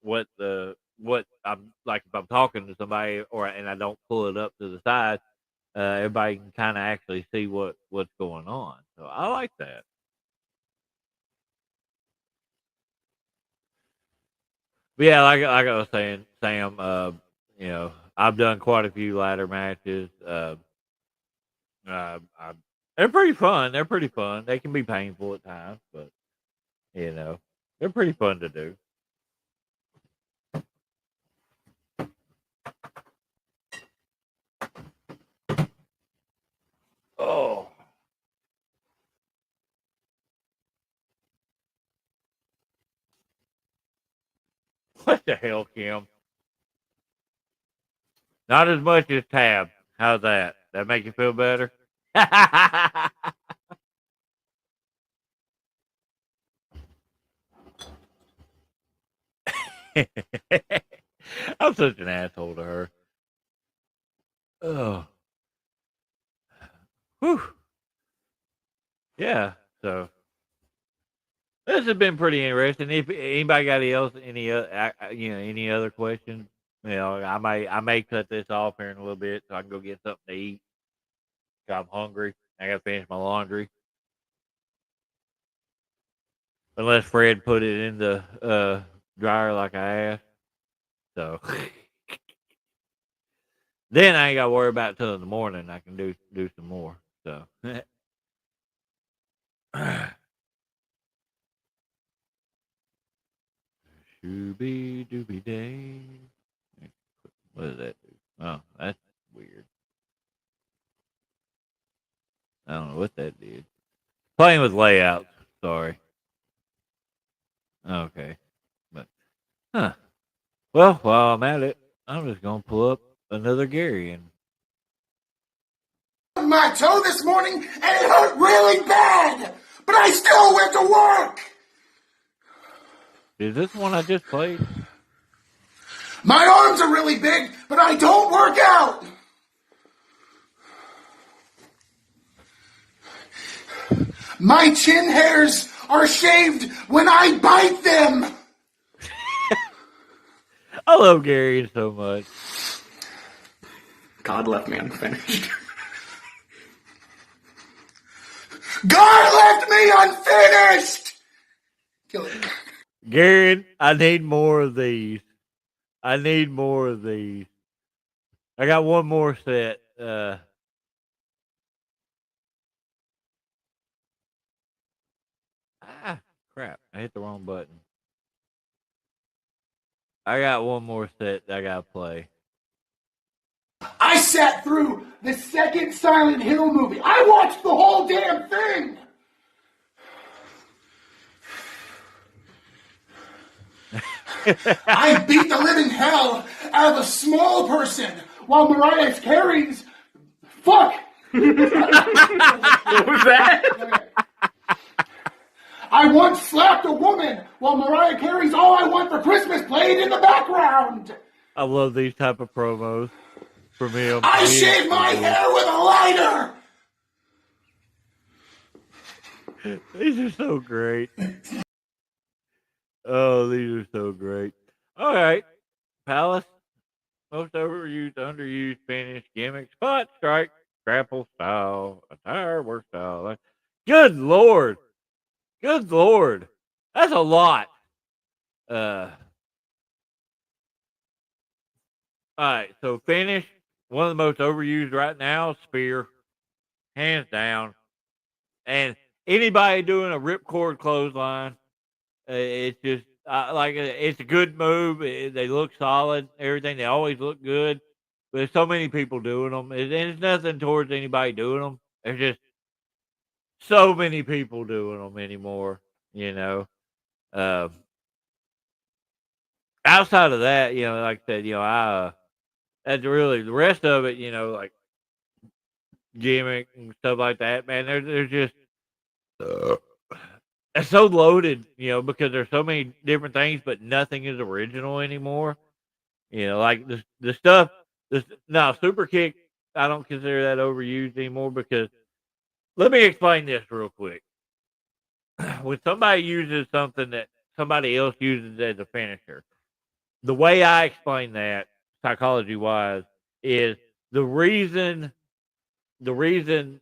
what I'm like if I'm talking to somebody and I don't pull it up to the side. Everybody can kind of actually see what's going on. So I like that. But yeah, like I was saying, Sam, I've done quite a few ladder matches. I, they're pretty fun. They're pretty fun. They can be painful at times, but you know, they're pretty fun to do. Oh, what the hell, Kim? Not as much as Tab. How's that? That make you feel better? I'm such an asshole to her. Oh, whew. Yeah. So this has been pretty interesting. If anybody got any other questions, I may cut this off here in a little bit so I can go get something to eat. 'Cause I'm hungry. I got to finish my laundry. Unless Fred put it in the dryer like I asked. So then I ain't got to worry about it till in the morning. I can do some more. So shooby dooby day. What does that do? Oh, that's weird. I don't know what that did. Playing with layouts. Sorry. Okay. But huh. Well, while I'm at it, I'm just gonna pull up another Gary and My toe this morning and it hurt really bad, but I still went to work. is this one I just played? My arms are really big, but I don't work out. My chin hairs are shaved when I bite them. I love Gary so much. God left me unfinished. God left me unfinished. Kill it. Gary, I need more of these. I need more of these. I got one more set. Crap. I hit the wrong button. I got one more set that I gotta play. I sat through the second Silent Hill movie. I watched the whole damn thing. I beat the living hell out of a small person while Mariah Carey's... Fuck! What was that? I once slapped a woman while Mariah Carey's All I Want for Christmas played in the background. I love these type of promos from him. I shaved my hair with a lighter. These are so great. Oh, these are so great. All right. Palace. Most overused, underused, finished, gimmick, spot, strike, grapple style, attire, work style. Good Lord. Good Lord. That's a lot. All right. So finish. One of the most overused right now, spear. Hands down. And anybody doing a ripcord clothesline, it's just it's a good move. They look solid, everything. They always look good. But there's so many people doing them. And it's nothing towards anybody doing them. There's just so many people doing them anymore, you know. Outside of that, like I said, that's really the rest of it, like gimmick and stuff like that, man. There's just it's so loaded, because there's so many different things, but nothing is original anymore. Like the stuff. Now, super kick, I don't consider that overused anymore because let me explain this real quick. When somebody uses something that somebody else uses as a finisher, the way I explain that psychology wise is the reason the reason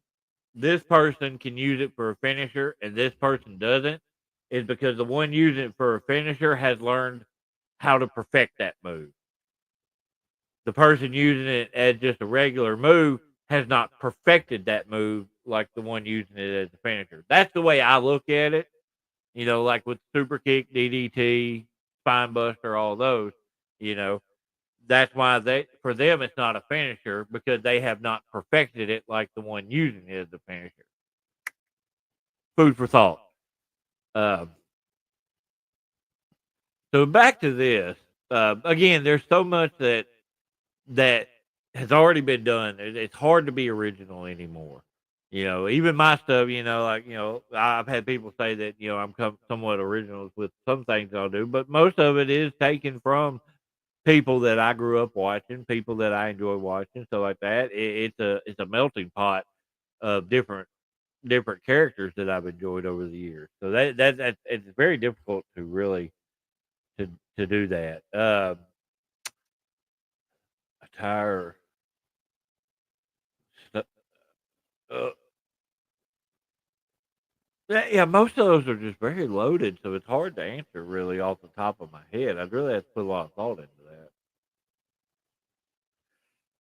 this person can use it for a finisher and this person doesn't is because the one using it for a finisher has learned how to perfect that move. The person using it as just a regular move has not perfected that move like the one using it as a finisher. That's the way I look at it. Like with super kick, DDT, spine buster, all those. You know, that's why for them it's not a finisher because they have not perfected it like the one using it as a finisher. Food for thought. Um, so back to this. Again, there's so much that has already been done. It's hard to be original anymore. Even my stuff. I've had people say that I'm somewhat original with some things I'll do, but most of it is taken from people that I grew up watching, people that I enjoy watching, stuff like that. It's a melting pot of different characters that I've enjoyed over the years. So that it's very difficult to really to to do that. Attire. Uh, yeah, most of those are just very loaded, so it's hard to answer really off the top of my head. I'd really have to put a lot of thought into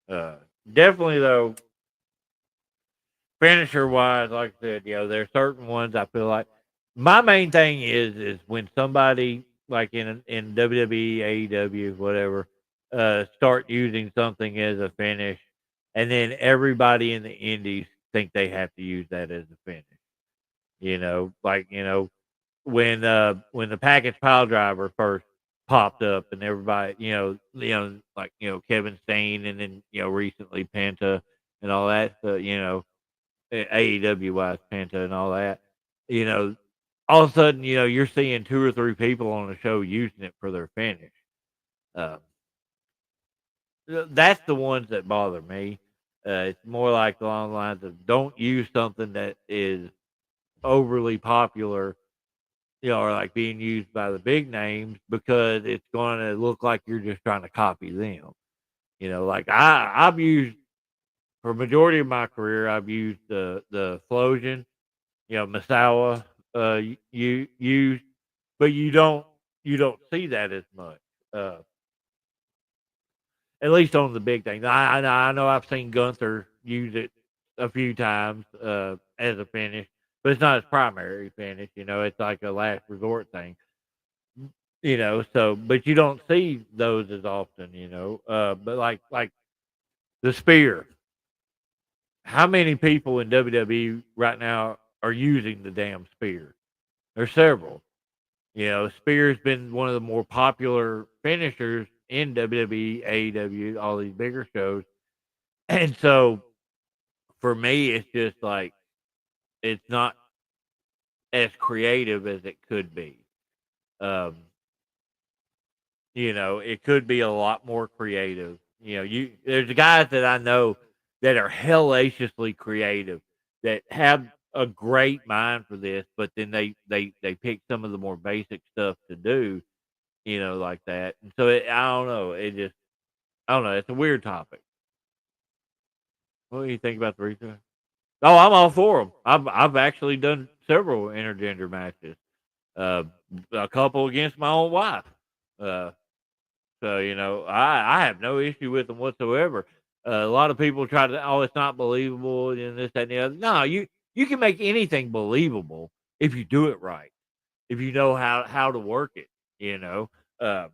that. Definitely though, finisher wise, like I said, there's certain ones I feel like my main thing is when somebody like in WWE, AEW, whatever, start using something as a finish, and then everybody in the indies think they have to use that as a finish. Like when the package pile driver first popped up and everybody, like Kevin Steen and then recently Penta and all that, AEW wise Penta and all that, you know, all of a sudden, you're seeing two or three people on the show using it for their finish. Uh, that's the ones that bother me. It's more like along the lines of don't use something that is overly popular, or like being used by the big names because it's going to look like you're just trying to copy them. Like I've used for a majority of my career, I've used the Flosion, Masawa, you use, but you don't see that as much. Uh, at least on the big things. I know I've seen Gunther use it a few times as a finish, but it's not his primary finish. It's like a last resort thing. So but you don't see those as often. But like the spear. How many people in WWE right now are using the damn spear? There's several. Spear's been one of the more popular finishers in WWE, AEW, all these bigger shows. And so for me, it's just like it's not as creative as it could be. Um, it could be a lot more creative. There's guys that I know that are hellaciously creative that have a great mind for this, but then they pick some of the more basic stuff to do, like that. And so I don't know. I don't know. It's a weird topic. What do you think about the reason? Oh, I'm all for them. I've actually done several intergender matches. Uh, a couple against my own wife. Uh, so I have no issue with them whatsoever. A lot of people try to, oh, it's not believable and this, that, and the other. No, you can make anything believable if you do it right. If you know how to work it. You know, uh,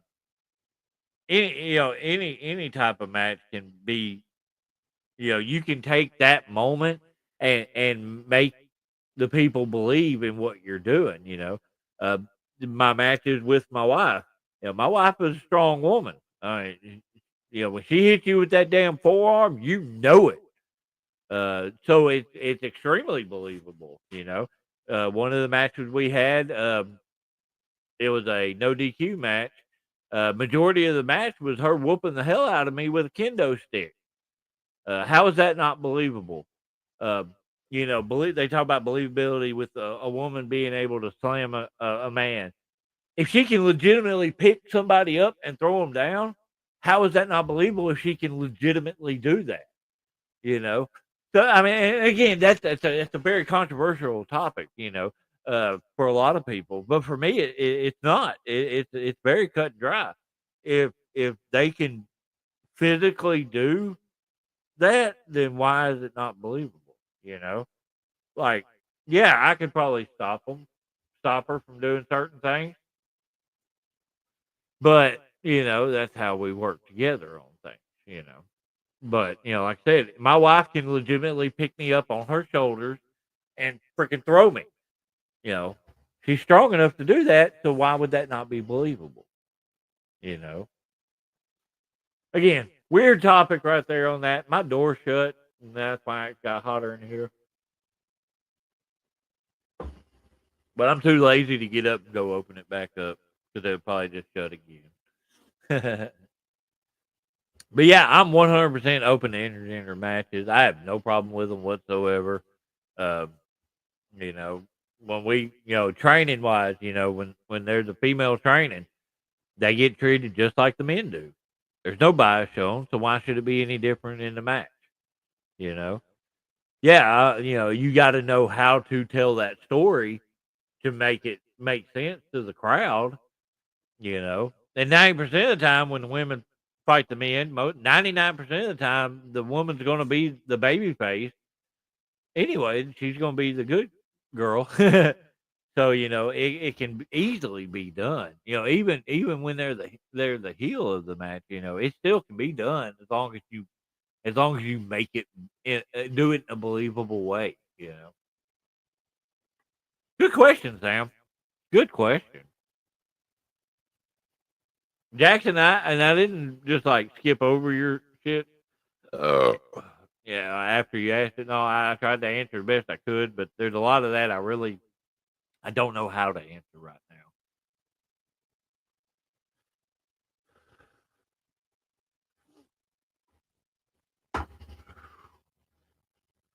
any type of match can be. You can take that moment and make the people believe in what you're doing. Uh, my matches with my wife. My wife is a strong woman. When she hits you with that damn forearm, you know it. So it's extremely believable. One of the matches we had, it was a no DQ match. Majority of the match was her whooping the hell out of me with a kendo stick. How is that not believable? They talk about believability with a woman being able to slam a man. If she can legitimately pick somebody up and throw them down, how is that not believable if she can legitimately do that? You know? So, I mean, and again, that's a very controversial topic, for a lot of people. But for me, it's not. It's very cut and dry. If they can physically do that, then why is it not believable? You know? Like, yeah, I could probably stop her from doing certain things, but that's how we work together on things. But like I said, my wife can legitimately pick me up on her shoulders and freaking throw me. You know, she's strong enough to do that, so why would that not be believable? You know. Again, weird topic right there on that. My door shut, and that's why it got hotter in here. But I'm too lazy to get up and go open it back up because it'll probably just shut again. But yeah, I'm 100% open to intergender matches. I have no problem with them whatsoever. Uh, when we, training wise, when there's a female training, they get treated just like the men do. There's no bias shown, so why should it be any different in the match? Yeah, you got to know how to tell that story to make it make sense to the crowd. And 90% of the time when the women fight the men, 99% of the time the woman's going to be the baby face. Anyway, she's going to be the good girl. So it can easily be done. Even when they're the heel of the match, it still can be done as long as you make it do it in a believable way. Good question, Sam. Good question. Jackson, I didn't just like skip over your shit. Yeah, after you asked it, no, I tried to answer the best I could, but there's a lot of that I don't know how to answer right now.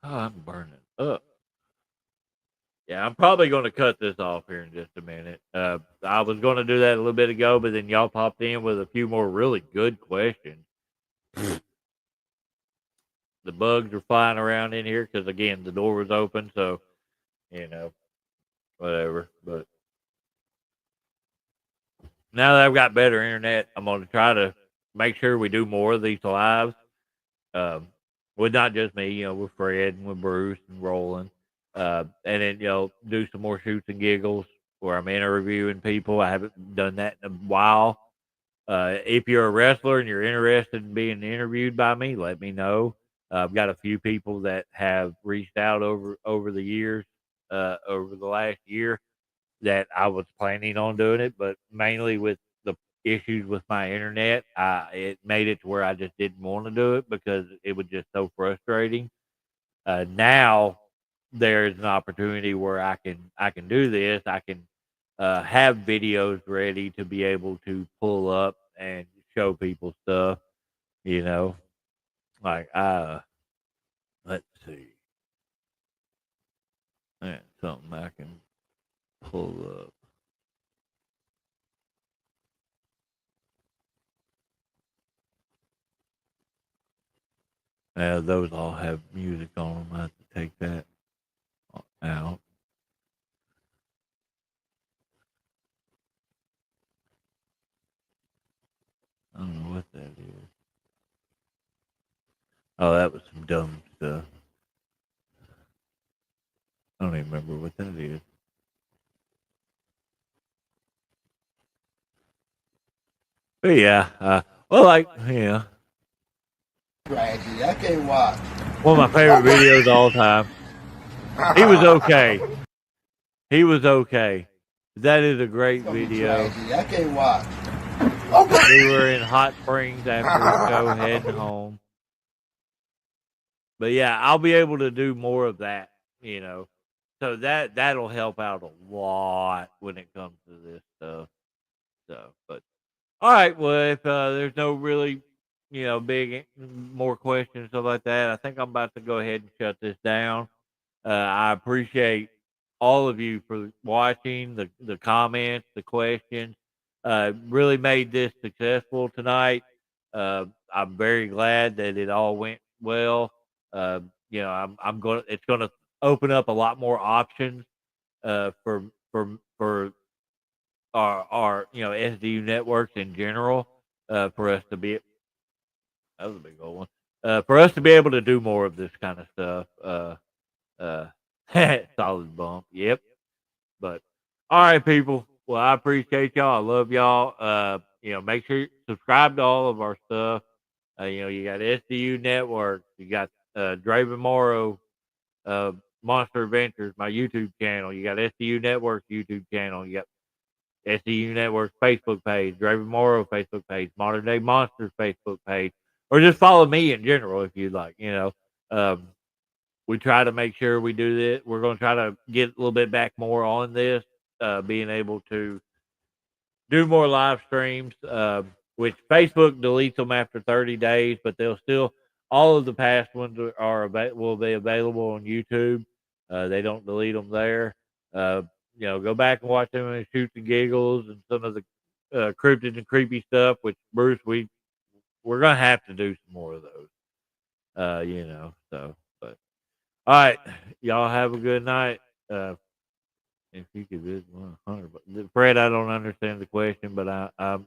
Oh, I'm burning up. Yeah, I'm probably going to cut this off here in just a minute. I was going to do that a little bit ago, but then y'all popped in with a few more really good questions. The bugs are flying around in here because, again, the door was open, so, whatever. But now that I've got better internet, I'm going to try to make sure we do more of these lives. With not just me, with Fred and with Bruce and Roland. And then, do some more shoots and giggles where I'm interviewing people. I haven't done that in a while. If you're a wrestler and you're interested in being interviewed by me, let me know. I've got a few people that have reached out over the years, over the last year, that I was planning on doing it, but mainly with the issues with my internet, it made it to where I just didn't want to do it because it was just so frustrating. Now there's an opportunity where I can do this. I can have videos ready to be able to pull up and show people stuff. Like let's see, that's something I can pull up. Those all have music on them. I have to take that out. I don't know what that is. Oh, that was some dumb stuff. I don't even remember what that is. But yeah, Tragedy. I can't watch. one of my favorite videos of all time. He was okay. He was okay. That is a great video. Tragedy. I can't watch. We were in Hot Springs after the show, heading home. But yeah, I'll be able to do more of that, so that'll help out a lot when it comes to this stuff. So, but all right. Well, if there's no really, big more questions stuff like that, I think I'm about to go ahead and shut this down. I appreciate all of you for watching, the comments, the questions. Really made this successful tonight. I'm very glad that it all went well. Uh, I'm going. It's going to open up a lot more options for our SDU networks in general. For us to be that was a big old one. For us to be able to do more of this kind of stuff. Uh, solid bump. Yep. But all right, people. Well, I appreciate y'all. I love y'all. Make sure you subscribe to all of our stuff. You got SDU Network. You got Draven Morrow, Monster Adventures, my YouTube channel. You got SDU Network YouTube channel. You got SDU Network Facebook page, Draven Morrow Facebook page, Modern Day Monsters Facebook page, or just follow me in general if you'd like. We try to make sure we do this. We're going to try to get a little bit back more on this, being able to do more live streams, which Facebook deletes them after 30 days, but they'll still, all of the past ones will be available on YouTube. They don't delete them there. Go back and watch them and Shoots and Giggles and some of the cryptid and creepy stuff, which Bruce, we're going to have to do some more of those, so, but all right, y'all have a good night. If you could visit 100, but Fred, I don't understand the question, but I'm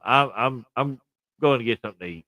going to get something to eat.